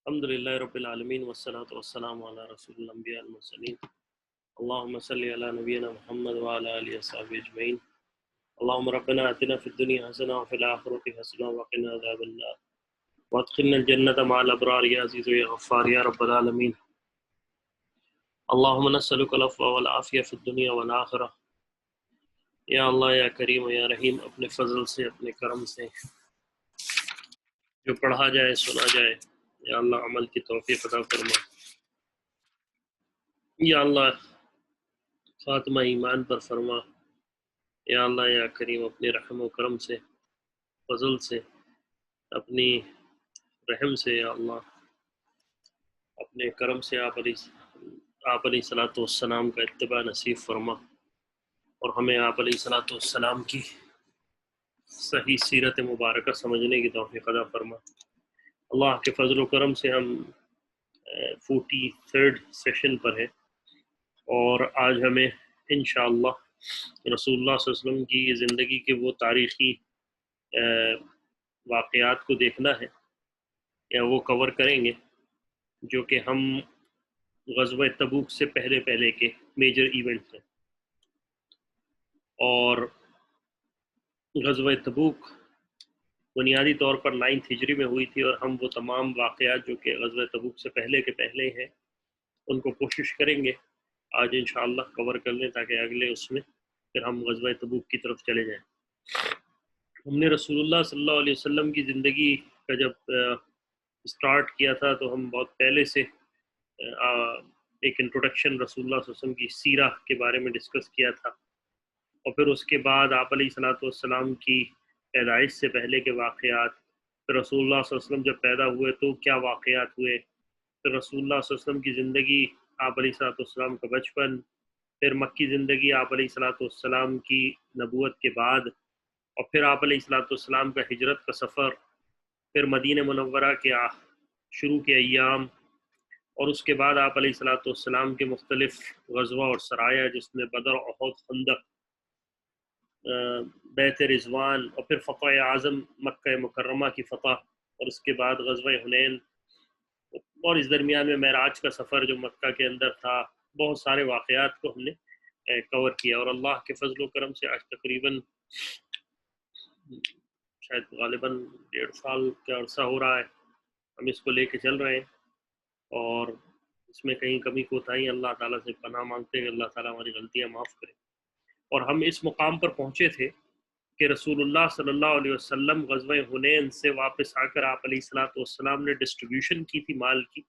الحمدللہ رب العالمین والصلاة والسلام علی رسول الانبیاء المرسلین اللہم صلی علی نبینا محمد وعلی آلہ وصحبہ اجمعین اللہم ربنا آتنا فی الدنیا حسنہ وفی الآخرۃ حسنہ وقنا عذاب النار وادخلنا الجنۃ مع الابرار یا عزیز یا غفار یا رب العالمین اللہم نسألک العفو والعافیہ فی الدنیا والآخرہ۔ یا اللہ یا کریم یا رحیم، اپنے فضل سے اپنے کرم سے جو پڑھا جائے سنا جائے یا اللہ عمل کی توفیق عطا فرما۔ یا اللہ خاتمہ ایمان پر فرما۔ یا اللہ یا کریم اپنے رحم و کرم سے فضل سے اپنی رحم سے یا اللہ اپنے کرم سے آپ علیہ الصلوۃ والسلام کا اتباع نصیب فرما اور ہمیں آپ علیہ الصلوۃ والسلام کی صحیح سیرت مبارکہ سمجھنے کی توفیق عطا فرما۔ اللہ کے فضل و کرم سے ہم 43rd سیشن پر ہے اور آج ہمیں انشاءاللہ رسول اللہ صلی اللہ علیہ وسلم کی زندگی کے وہ تاریخی واقعات کو دیکھنا ہے یا وہ کور کریں گے جو کہ ہم غزوہ تبوک سے پہلے کے میجر ایونٹس ہیں۔ اور غزوہ تبوک بنیادی طور پر 9 ہجری میں ہوئی تھی، اور ہم وہ تمام واقعات جو کہ غزوہ تبوک سے پہلے کے پہلے ہیں ان کو کوشش کریں گے آج انشاءاللہ کور کر لیں، تاکہ اگلے اس میں پھر ہم غزوہ تبوک کی طرف چلے جائیں۔ ہم نے رسول اللہ صلی اللہ علیہ وسلم کی زندگی کا جب سٹارٹ کیا تھا تو ہم بہت پہلے سے ایک انٹروڈکشن رسول اللہ صلی اللہ علیہ وسلم کی سیرہ کے بارے میں ڈسکس کیا تھا، اور پھر اس کے بعد آپ علیہ الصلوۃ والسلام کی پیدائش سے پہلے کے واقعات، پھر رسول اللہ صلی اللہ علیہ وسلم جب پیدا ہوئے تو کیا واقعات ہوئے، پھر رسول اللہ صلی اللہ علیہ وسلم کی زندگی، آپ علیہ الصلوۃ والسلام کا بچپن، پھر مکی زندگی آپ علیہ الصلوۃ والسلام کی نبوت کے بعد، اور پھر آپ علیہ الصلوۃ والسلام کا ہجرت کا سفر، پھر مدینہ منورہ کے شروع کے ایام، اور اس کے بعد آپ علیہ الصلوۃ والسلام کے مختلف غزوہ اور سرایہ، جس میں بدر، احد، خندق، بیت رضوان، اور پھر فتح اعظم مکہ مکرمہ کی فتح، اور اس کے بعد غزوہ حنین، اور اس درمیان میں معراج کا سفر جو مکہ کے اندر تھا۔ بہت سارے واقعات کو ہم نے کور کیا، اور اللہ کے فضل و کرم سے آج تقریباً شاید غالباً 1.5 سال کا عرصہ ہو رہا ہے ہم اس کو لے کے چل رہے ہیں، اور اس میں کہیں کمی کوتاہی اللہ تعالیٰ سے پناہ مانگتے ہیں کہ اللہ تعالیٰ ہماری غلطیاں معاف کرے۔ اور ہم اس مقام پر پہنچے تھے کہ رسول اللہ صلی اللہ علیہ وسلم غزوہ حنین سے واپس آ کر آپ علیہ الصلوۃ والسلام نے ڈسٹریبیوشن کی تھی مال کی،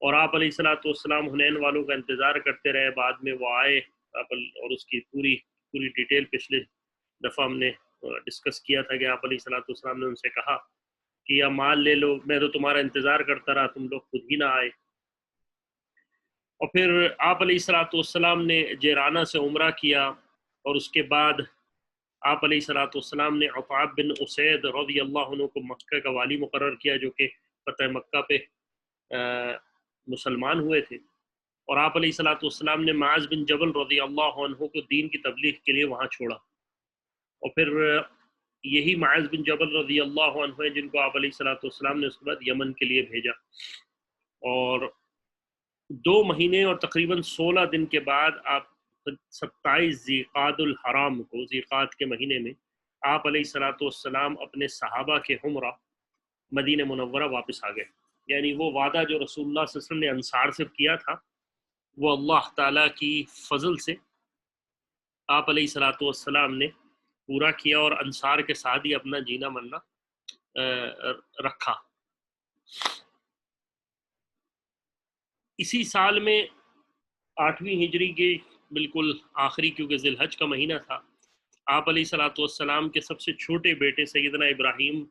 اور آپ علیہ الصلوۃ والسلام حنین والوں کا انتظار کرتے رہے۔ بعد میں وہ آئے، اور اس کی پوری ڈیٹیل پچھلے دفعہ ہم نے ڈسکس کیا تھا کہ آپ علیہ الصلوۃ والسلام نے ان سے کہا کہ یا مال لے لو، میں تو تمہارا انتظار کرتا رہا، تم لوگ خود ہی نہ آئے۔ اور پھر آپ علیہ الصلوۃ والسلام نے جیرانہ سے عمرہ کیا، اور اس کے بعد آپ علیہ الصلوۃ والسلام نے عطاب بن اسید رضی اللہ عنہ کو مکہ کا والی مقرر کیا، جو کہ فتح مکہ پہ مسلمان ہوئے تھے، اور آپ علیہ الصلوۃ والسلام نے معاذ بن جبل رضی اللہ عنہ کو دین کی تبلیغ کے لیے وہاں چھوڑا، اور پھر یہی معاذ بن جبل رضی اللہ عنہ جن کو آپ علیہ الصلوۃ والسلام نے اس کے بعد یمن کے لیے بھیجا، اور 2 مہینے اور تقریباً 16 دن کے بعد آپ 27 ذیقعد الحرام کو، ذیقعد کے مہینے میں، آپ علیہ الصلوۃ والسلام اپنے صحابہ کے ہمراہ مدینہ منورہ واپس آ گئے۔ یعنی وہ وعدہ جو رسول اللہ صلی اللہ علیہ وسلم نے انصار سے کیا تھا، وہ اللہ تعالیٰ کی فضل سے آپ علیہ الصلوۃ والسلام نے پورا کیا، اور انصار کے ساتھ ہی اپنا جینا مرنا رکھا۔ اسی سال میں 8ویں ہجری کے بالکل آخری، کیونکہ ذی الحج کا مہینہ تھا، آپ علیہ الصلوۃ والسلام کے سب سے چھوٹے بیٹے سیدنا ابراہیم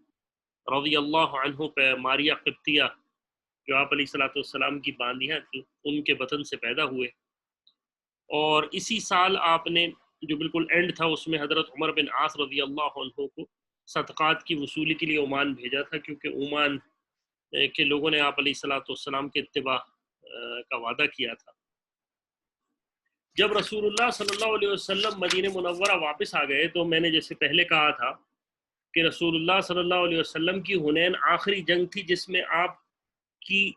رضی اللہ عنہ پہ ماریہ قبطیہ، جو آپ علیہ الصلوۃ والسلام کی باندیاں تھیں، ان کے بطن سے پیدا ہوئے۔ اور اسی سال آپ نے جو بالکل اینڈ تھا اس میں حضرت عمر بن عاص رضی اللہ عنہ کو صدقات کی وصولی کے لیے عمان بھیجا تھا، کیونکہ عمان کے لوگوں نے آپ علیہ الصلوۃ والسلام کے اتباع کا وعدہ کیا تھا۔ جب رسول اللہ صلی اللہ علیہ وسلم مدینہ منورہ واپس آ گئے تو میں نے جیسے پہلے کہا تھا کہ رسول اللہ صلی اللہ علیہ وسلم کی حنین آخری جنگ تھی جس میں آپ کی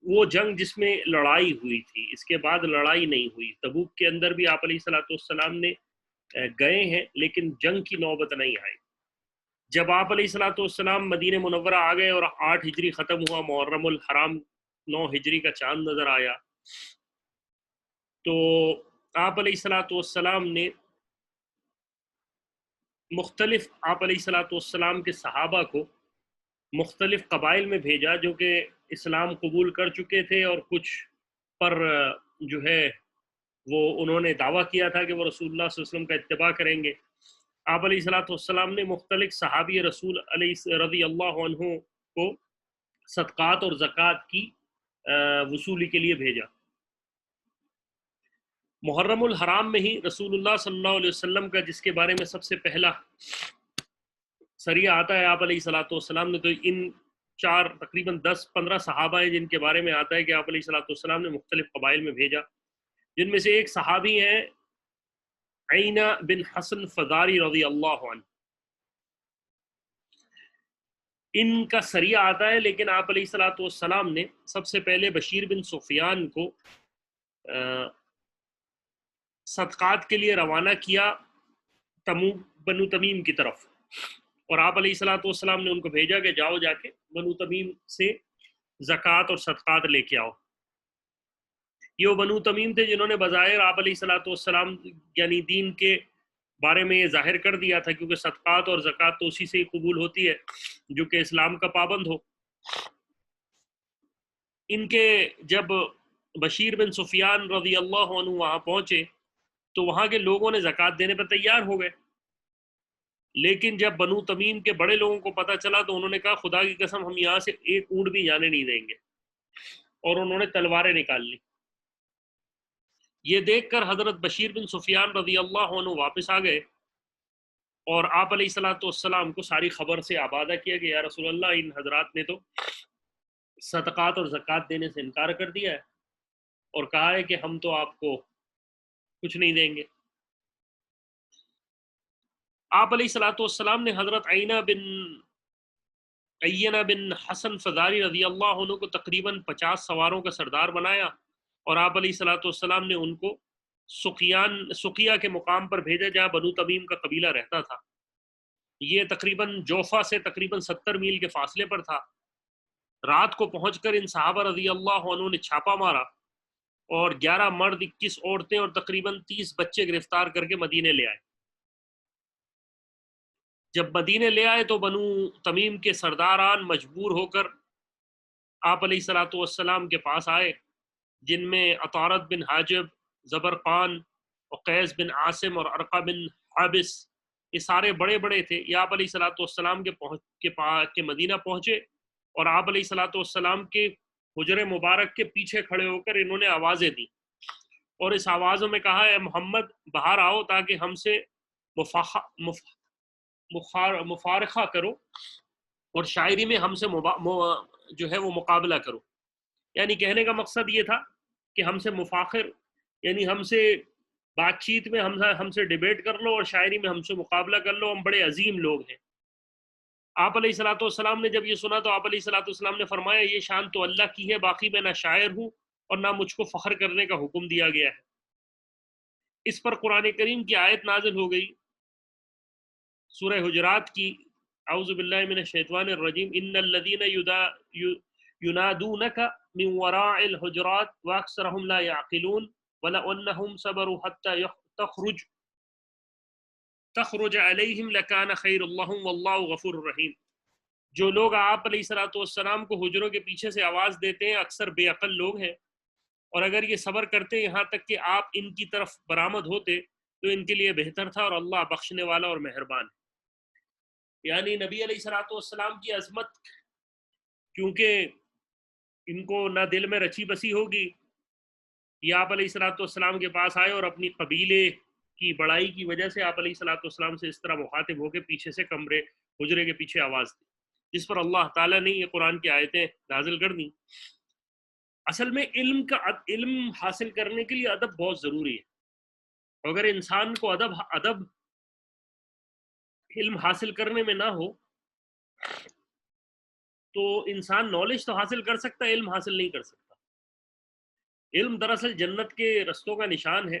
وہ جنگ جس میں لڑائی ہوئی تھی، اس کے بعد لڑائی نہیں ہوئی۔ تبوک کے اندر بھی آپ علیہ الصلوۃ والسلام نے گئے ہیں لیکن جنگ کی نوبت نہیں آئی۔ جب آپ علیہ الصلوۃ والسلام مدینہ منورہ آ گئے اور 8 ہجری ختم ہوا، محرم الحرام 9 ہجری کا چاند نظر آیا، تو آپ علیہ الصلوۃ والسلام نے مختلف آپ علیہ الصلوۃ والسلام کے صحابہ کو مختلف قبائل میں بھیجا جو کہ اسلام قبول کر چکے تھے، اور کچھ پر جو ہے وہ انہوں نے دعویٰ کیا تھا کہ وہ رسول اللہ صلی اللہ علیہ وسلم کا اتباع کریں گے۔ آپ علیہ الصلوۃ والسلام نے مختلف صحابی رسول علیہ رضی اللہ عنہ کو صدقات اور زکوٰۃ کی وصولی کے لیے بھیجا۔ محرم الحرام میں ہی رسول اللہ صلی اللہ علیہ وسلم کا جس کے بارے میں سب سے پہلا سریہ آتا ہے آپ علیہ الصلوۃ والسلام نے، تو ان چار تقریباً 10-15 صحابہ ہیں جن کے بارے میں آتا ہے کہ آپ علیہ الصلوۃ والسلام نے مختلف قبائل میں بھیجا، جن میں سے ایک صحابی ہیں عینہ بن حسن فزاری رضی اللہ عنہ۔ ان کا سریہ آتا ہے، لیکن آپ علیہ الصلوۃ والسلام نے سب سے پہلے بشیر بن سفیان کو صدقات کے لیے روانہ کیا بنو تمیم کی طرف، اور آپ علیہ الصلوۃ والسلام نے ان کو بھیجا کہ جاؤ جا کے بنو تمیم سے زکوٰۃ اور صدقات لے کے آؤ۔ یہ وہ بنو تمیم تھے جنہوں نے بظاہر آپ علیہ الصلوۃ والسلام یعنی دین کے بارے میں یہ ظاہر کر دیا تھا، کیونکہ صدقات اور زکوٰۃ تو اسی سے ہی قبول ہوتی ہے جو کہ اسلام کا پابند ہو۔ ان کے جب بشیر بن سفیان رضی اللہ عنہ وہاں پہنچے تو وہاں کے لوگوں نے زکوٰۃ دینے پر تیار ہو گئے، لیکن جب بنو تمیم کے بڑے لوگوں کو پتہ چلا تو انہوں نے کہا خدا کی قسم ہم یہاں سے ایک اونٹ بھی جانے نہیں دیں گے، اور انہوں نے تلواریں نکال لی۔ یہ دیکھ کر حضرت بشیر بن سفیان رضی اللہ عنہ واپس آ گئے اور آپ علیہ الصلوۃ والسلام کو ساری خبر سے آبادہ کیا کہ یا رسول اللہ ان حضرات نے تو صدقات اور زکوٰۃ دینے سے انکار کر دیا ہے اور کہا ہے کہ ہم تو آپ کو کچھ نہیں دیں گے۔ آپ علیہ الصلوۃ والسلام نے حضرت عینہ بن حسن فزاری رضی اللہ عنہ کو تقریباً 50 سواروں کا سردار بنایا، اور آپ علیہ الصلوۃ والسلام نے ان کو سقیہ کے مقام پر بھیجا جہاں بنو تمیم کا قبیلہ رہتا تھا۔ یہ تقریباً جوفا سے تقریباً 70 میل کے فاصلے پر تھا۔ رات کو پہنچ کر ان صحابہ رضی اللہ عنہ نے چھاپا مارا اور 11 مرد، 21 عورتیں اور تقریباً 30 بچے گرفتار کر کے مدینے لے آئے۔ جب مدینے لے آئے تو بنو تمیم کے سرداران مجبور ہو کر آپ علیہ الصلوۃ والسلام کے پاس آئے، جن میں عطارد بن حاجب، زبرقان، قیس بن عاصم اور ارقہ بن حابس، یہ سارے بڑے بڑے تھے۔ یہ آپ علیہ الصلوۃ والسلام کے مدینہ پہنچے اور آپ علیہ الصلوۃ والسلام کے حجر مبارک کے پیچھے کھڑے ہو کر انہوں نے آوازیں دی اور اس آوازوں میں کہا اے محمد باہر آؤ تاکہ ہم سے مفارقہ کرو اور شاعری میں ہم سے جو ہے وہ مقابلہ کرو۔ یعنی کہنے کا مقصد یہ تھا کہ ہم سے مفاخر یعنی ہم سے بات چیت میں ہم سے ڈیبیٹ کر لو اور شاعری میں ہم سے مقابلہ کر لو، ہم بڑے عظیم لوگ ہیں۔ آپ علیہ الصلوۃ والسلام نے جب یہ سنا تو آپ علیہ الصلوۃ والسلام نے فرمایا یہ شان تو اللہ کی ہے، باقی میں نہ شاعر ہوں اور نہ مجھ کو فخر کرنے کا حکم دیا گیا ہے۔ اس پر قرآن کریم کی آیت نازل ہو گئی سورہ حجرات کی، اعوذ باللہ من الشیطان الرجیم، ان الذین ینادونک من وراء الحجرات واکثرهم لا یعقلون ولو انہم صبروا حتی تخرج علیہم لکان خیر لہم واللہ غفور رحیم۔ جو لوگ آپ علیہ الصلوۃ والسلام کو حجروں کے پیچھے سے آواز دیتے ہیں اکثر بے عقل لوگ ہیں، اور اگر یہ صبر کرتے یہاں تک کہ آپ ان کی طرف برآمد ہوتے تو ان کے لیے بہتر تھا، اور اللہ بخشنے والا اور مہربان ہے۔ یعنی نبی علیہ الصلوۃ والسلام کی عظمت کیونکہ ان کو نہ دل میں رچی بسی ہوگی، یہ آپ علیہ الصلوۃ والسلام کے پاس آئے اور اپنی قبیلے کی بڑائی کی وجہ سے آپ علیہ الصلوۃ والسلام سے اس طرح مخاطب ہو کے پیچھے سے کمرے حجرے کے پیچھے آواز دی، جس پر اللہ تعالیٰ نے یہ قرآن کی آیتیں نازل کر دیں۔ اصل میں علم حاصل کرنے کے لیے ادب بہت ضروری ہے۔ اگر انسان کو ادب علم حاصل کرنے میں نہ ہو تو انسان نالج تو حاصل کر سکتا ہے، علم حاصل نہیں کر سکتا۔ علم دراصل جنت کے رستوں کا نشان ہے،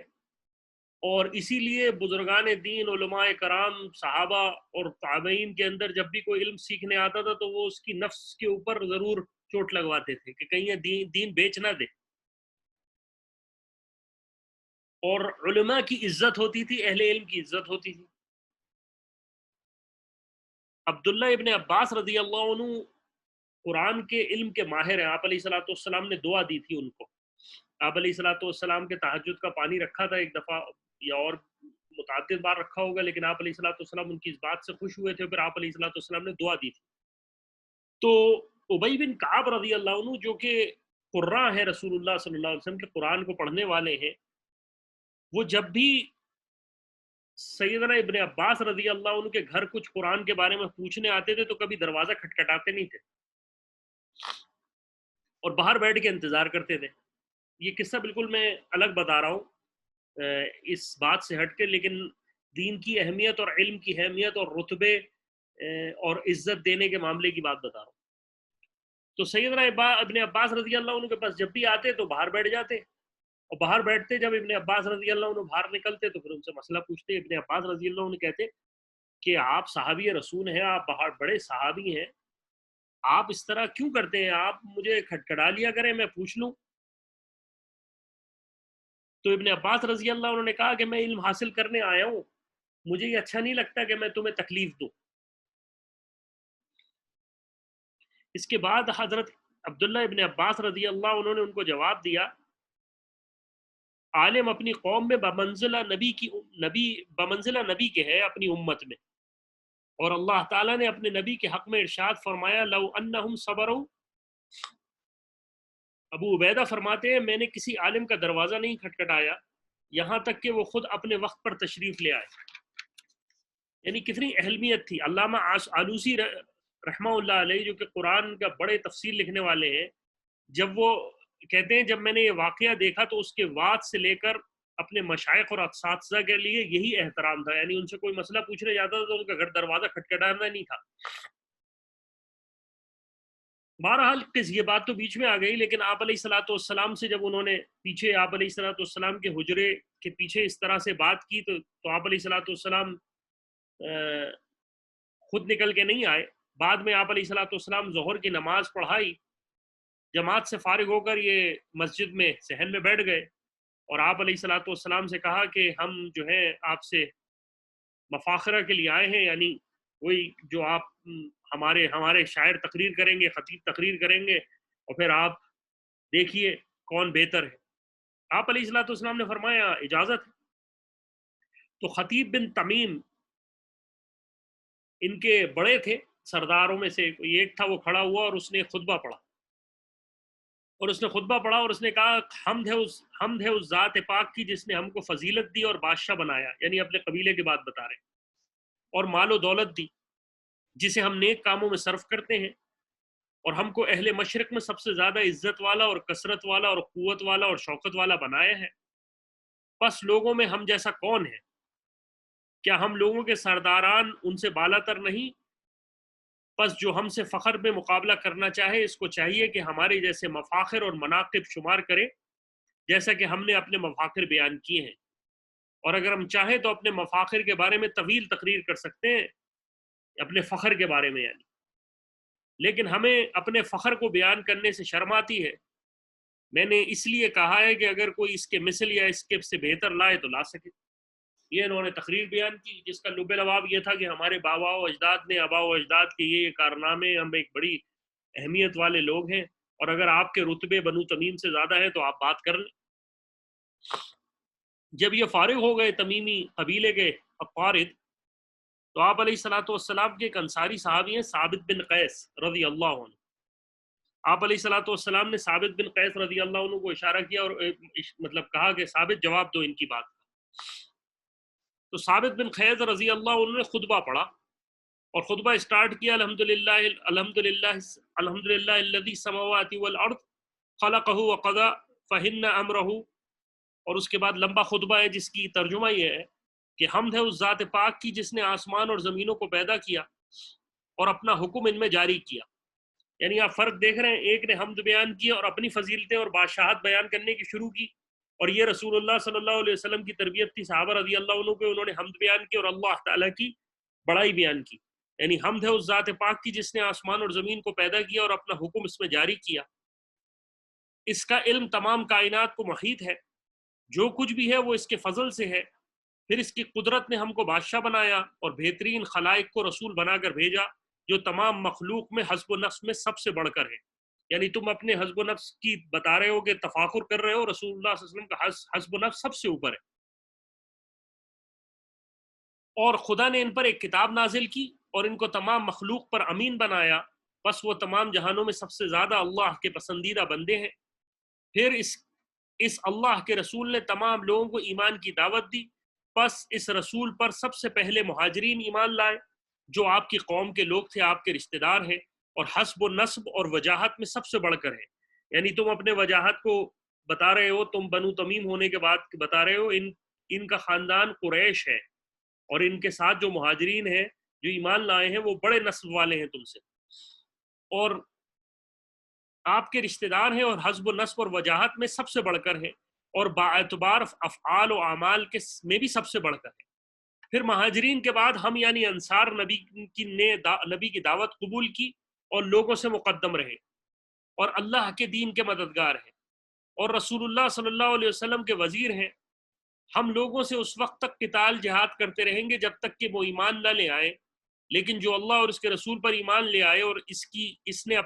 اور اسی لیے بزرگان دین، علماء کرام، صحابہ اور تابعین کے اندر جب بھی کوئی علم سیکھنے آتا تھا تو وہ اس کی نفس کے اوپر ضرور چوٹ لگواتے تھے کہ کہیں یہ دین بیچ نہ دے۔ اور علماء کی عزت ہوتی تھی، اہل علم کی عزت ہوتی تھی۔ عبداللہ ابن عباس رضی اللہ عنہ قرآن کے علم کے ماہر ہیں۔ آپ علیہ الصلوۃ والسلام نے دعا دی تھی ان کو۔ آپ علیہ الصلوۃ والسلام کے تہجد کا پانی رکھا تھا ایک دفعہ، یا اور متعدد بار رکھا ہوگا، لیکن آپ علیہ الصلوۃ والسلام ان کی اس بات سے خوش ہوئے تھے، پھر آپ علیہ الصلوۃ والسلام نے دعا دی تھی۔ تو ابی بن کعب رضی اللہ عنہ جو کہ قراء ہیں رسول اللہ صلی اللہ علیہ وسلم کے، قرآن کو پڑھنے والے ہیں، وہ جب بھی سیدنا ابن عباس رضی اللہ عنہ کے گھر کچھ قرآن کے بارے میں پوچھنے آتے تھے تو کبھی دروازہ کھٹکھٹاتے نہیں تھے اور باہر بیٹھ کے انتظار کرتے تھے۔ یہ قصہ بالکل میں الگ بتا رہا ہوں اس بات سے ہٹ کے، لیکن دین کی اہمیت اور علم کی اہمیت اور رتبے اور عزت دینے کے معاملے کی بات بتا رہا ہوں۔ تو سیدنا ابن عباس رضی اللہ عنہ کے پاس جب بھی آتے تو باہر بیٹھ جاتے، اور باہر بیٹھتے جب ابن عباس رضی اللہ عنہ باہر نکلتے تو پھر ان سے مسئلہ پوچھتے۔ ابن عباس رضی اللہ عنہ کہتے کہ آپ صحابی رسول ہیں، آپ باہر بڑے صحابی ہیں، آپ اس طرح کیوں کرتے ہیں؟ آپ مجھے کھٹکھٹا لیا کریں، میں پوچھ لوں۔ تو ابن عباس رضی اللہ عنہ نے کہا کہ میں علم حاصل کرنے آیا ہوں، مجھے یہ اچھا نہیں لگتا کہ میں تمہیں تکلیف دوں۔ اس کے بعد حضرت عبداللہ ابن عباس رضی اللہ عنہ نے ان کو جواب دیا، عالم اپنی قوم میں بمنزلہ نبی کے ہے، اپنی امت میں، اور اللہ تعالیٰ نے اپنے نبی کے حق میں ارشاد فرمایا لو انہم صبروا۔ ابو عبیدہ فرماتے ہیں میں نے کسی عالم کا دروازہ نہیں کھٹکھٹایا یہاں تک کہ وہ خود اپنے وقت پر تشریف لے آئے۔ یعنی کتنی اہمیت تھی۔ علامہ آلوسی رحمہ اللہ علیہ جو کہ قرآن کا بڑے تفصیل لکھنے والے ہیں، جب وہ کہتے ہیں جب میں نے یہ واقعہ دیکھا تو اس کے بعد سے لے کر اپنے مشائخ اور اساتذہ کے لیے یہی احترام تھا، یعنی ان سے کوئی مسئلہ پوچھنے جاتا تھا تو ان کا گھر دروازہ کھٹکھٹانا نہیں تھا۔ بہرحال یہ بات تو بیچ میں آ گئی، لیکن آپ علیہ الصلوۃ والسلام سے جب انہوں نے پیچھے آپ علیہ الصلوۃ والسلام کے حجرے کے پیچھے اس طرح سے بات کی تو آپ علیہ الصلوۃ والسلام خود نکل کے نہیں آئے۔ بعد میں آپ علیہ الصلوۃ والسلام ظہر کی نماز پڑھائی، جماعت سے فارغ ہو کر یہ مسجد میں صحن میں بیٹھ گئے، اور آپ علیہ الصلوۃ والسلام سے کہا کہ ہم جو ہے آپ سے مفاخرہ کے لیے آئے ہیں، یعنی وہی جو آپ ہمارے شاعر تقریر کریں گے، خطیب تقریر کریں گے، اور پھر آپ دیکھیے کون بہتر ہے۔ آپ علیہ الصلوۃ والسلام نے فرمایا اجازت ہے۔ تو خطیب بن تمیم ان کے بڑے تھے، سرداروں میں سے ایک تھا، وہ کھڑا ہوا اور اس نے خطبہ پڑھا، اور اس نے کہا حمد ہے اس ذات پاک کی جس نے ہم کو فضیلت دی اور بادشاہ بنایا، یعنی اپنے قبیلے کی بات بتا رہے ہیں، اور مال و دولت دی جسے ہم نیک کاموں میں صرف کرتے ہیں، اور ہم کو اہل مشرق میں سب سے زیادہ عزت والا اور کثرت والا اور قوت والا اور شوکت والا بنایا ہے۔ پس لوگوں میں ہم جیسا کون ہے؟ کیا ہم لوگوں کے سرداران ان سے بالا تر نہیں؟ پس جو ہم سے فخر میں مقابلہ کرنا چاہے اس کو چاہیے کہ ہمارے جیسے مفاخر اور مناقب شمار کرے جیسا کہ ہم نے اپنے مفاخر بیان کیے ہیں، اور اگر ہم چاہیں تو اپنے مفاخر کے بارے میں طویل تقریر کر سکتے ہیں، اپنے فخر کے بارے میں یعنی، لیکن ہمیں اپنے فخر کو بیان کرنے سے شرم آتی ہے۔ میں نے اس لیے کہا ہے کہ اگر کوئی اس کے مثل یا اس کے سے بہتر لائے تو لا سکے۔ یہ انہوں نے تقریر بیان کی جس کا لب لباب یہ تھا کہ ہمارے بابا و اجداد نے، آبا و اجداد کے یہ کارنامے، ہم ایک بڑی اہمیت والے لوگ ہیں، اور اگر آپ کے رتبے بنو تمیم سے زیادہ ہیں تو آپ بات کر لیں۔ جب یہ فارغ ہو گئے تمیمی قبیلے کے اقارد، تو آپ علیہ الصلوۃ والسلام کے ایک انصاری صحابی ہیں ثابت بن قیس رضی اللہ عنہ۔ آپ علیہ الصلوۃ والسلام نے ثابت بن قیس رضی اللہ عنہ کو اشارہ کیا اور مطلب کہا کہ ثابت جواب دو ان کی بات کا۔ تو ثابت بن قیس رضی اللہ عنہ نے خطبہ پڑھا اور خطبہ اسٹارٹ کیا الحمدللہ الذی السماوات والارض خلقہ وقضى فہن امرہ، اور اس کے بعد لمبا خطبہ ہے جس کی ترجمہ یہ ہے کہ حمد ہے اس ذات پاک کی جس نے آسمان اور زمینوں کو پیدا کیا اور اپنا حکم ان میں جاری کیا، یعنی آپ فرق دیکھ رہے ہیں، ایک نے حمد بیان کی اور اپنی فضیلتیں اور بادشاہت بیان کرنے کی شروع کی، اور یہ رسول اللہ صلی اللہ علیہ وسلم کی تربیت تھی صحابہ رضی اللہ عنہ پہ، انہوں نے حمد بیان کی اور اللہ تعالیٰ کی بڑائی بیان کی. یعنی حمد ہے اس ذات پاک کی جس نے آسمان اور زمین کو پیدا کیا اور اپنا حکم اس میں جاری کیا. اس کا علم تمام کائنات کو محیط ہے، جو کچھ بھی ہے وہ اس کے فضل سے ہے. پھر اس کی قدرت نے ہم کو بادشاہ بنایا اور بہترین خلائق کو رسول بنا کر بھیجا، جو تمام مخلوق میں حسب و نفس میں سب سے بڑھ کر ہے. یعنی تم اپنے حسب و نفس کی بتا رہے ہو کہ تفاخر کر رہے ہو، رسول اللہ صلی اللہ علیہ وسلم کا حسب و نفس سب سے اوپر ہے. اور خدا نے ان پر ایک کتاب نازل کی اور ان کو تمام مخلوق پر امین بنایا، بس وہ تمام جہانوں میں سب سے زیادہ اللہ کے پسندیدہ بندے ہیں. پھر اس اللہ کے رسول نے تمام لوگوں کو ایمان کی دعوت دی، پس اس رسول پر سب سے پہلے مہاجرین ایمان لائے جو آپ کی قوم کے لوگ تھے، آپ کے رشتہ دار ہیں، اور حسب و نسب اور وجاہت میں سب سے بڑھ کر ہیں. یعنی تم اپنے وجاہت کو بتا رہے ہو، تم بنو تمیم ہونے کے بعد بتا رہے ہو ان کا خاندان قریش ہے، اور ان کے ساتھ جو مہاجرین ہیں جو ایمان لائے ہیں وہ بڑے نسب والے ہیں تم سے، اور آپ کے رشتہ دار ہیں، اور حسب و نسب اور وجاہت میں سب سے بڑھ کر ہیں، اور باعتبار افعال و اعمال کے میں بھی سب سے بڑھ کر ہیں. پھر مہاجرین کے بعد ہم یعنی انصار نبی کی دعوت قبول کی اور لوگوں سے مقدم رہے اور اللہ کے دین کے مددگار ہیں اور رسول اللہ صلی اللہ علیہ وسلم کے وزیر ہیں. ہم لوگوں سے اس وقت تک قتال جہاد کرتے رہیں گے جب تک کہ وہ ایمان نہ لے آئے، لیکن جو اللہ اور اس کے رسول پر ایمان لے آئے اور اس نے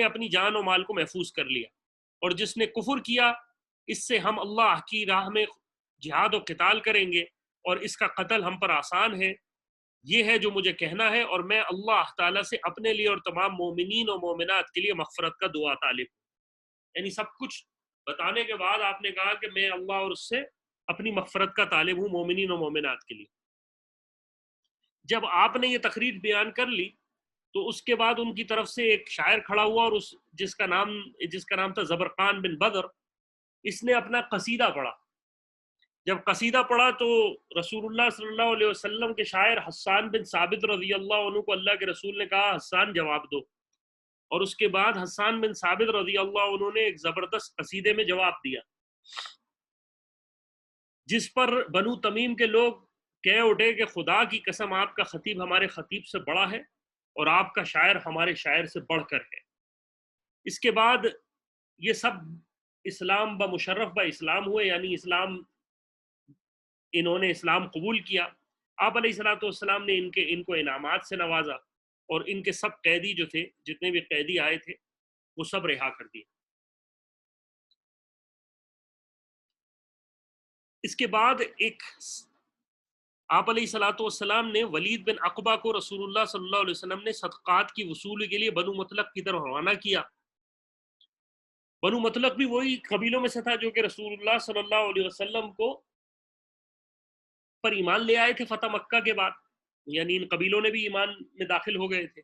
اپنی جان و مال کو محفوظ کر لیا، اور جس نے کفر کیا اس سے ہم اللہ کی راہ میں جہاد و قتال کریں گے، اور اس کا قتل ہم پر آسان ہے. یہ ہے جو مجھے کہنا ہے، اور میں اللہ تعالیٰ سے اپنے لیے اور تمام مومنین و مومنات کے لیے مغفرت کا دعا طالب ہوں. یعنی سب کچھ بتانے کے بعد آپ نے کہا کہ میں اللہ اور اس سے اپنی مغفرت کا طالب ہوں مومنین و مومنات کے لیے. جب آپ نے یہ تقریر بیان کر لی تو اس کے بعد ان کی طرف سے ایک شاعر کھڑا ہوا، اور جس کا نام تھا زبرقان بن بدر. اس نے اپنا قصیدہ پڑھا. جب قصیدہ پڑھا تو رسول اللہ صلی اللہ علیہ وسلم کے شاعر حسان بن ثابت رضی اللہ عنہ کو اللہ کے رسول نے کہا حسان جواب دو، اور اس کے بعد حسان بن ثابت رضی اللہ عنہ نے ایک زبردست قصیدے میں جواب دیا، جس پر بنو تمیم کے لوگ کہہ اٹھے کہ خدا کی قسم آپ کا خطیب ہمارے خطیب سے بڑا ہے اور آپ کا شاعر ہمارے شاعر سے بڑھ کر ہے. اس کے بعد یہ سب اسلام بمشرف اسلام ہوئے، یعنی انہوں نے اسلام قبول کیا. آپ علیہ الصلوۃ والسلام نے ان کو انعامات سے نوازا، اور ان کے سب قیدی جو تھے، جتنے بھی قیدی آئے تھے وہ سب رہا کر دیے. اس کے بعد آپ علیہ الصلوۃ والسلام نے ولید بن عقبہ کو رسول اللہ صلی اللہ علیہ وسلم نے صدقات کی وصولی کے لیے بنو مطلق کی طرف روانہ کیا. بنو مطلق بھی وہی قبیلوں میں سے تھا جو کہ رسول اللہ صلی اللہ علیہ وسلم کو پر ایمان لے آئے تھے فتح مکہ کے بعد، یعنی ان قبیلوں نے بھی ایمان میں داخل ہو گئے تھے.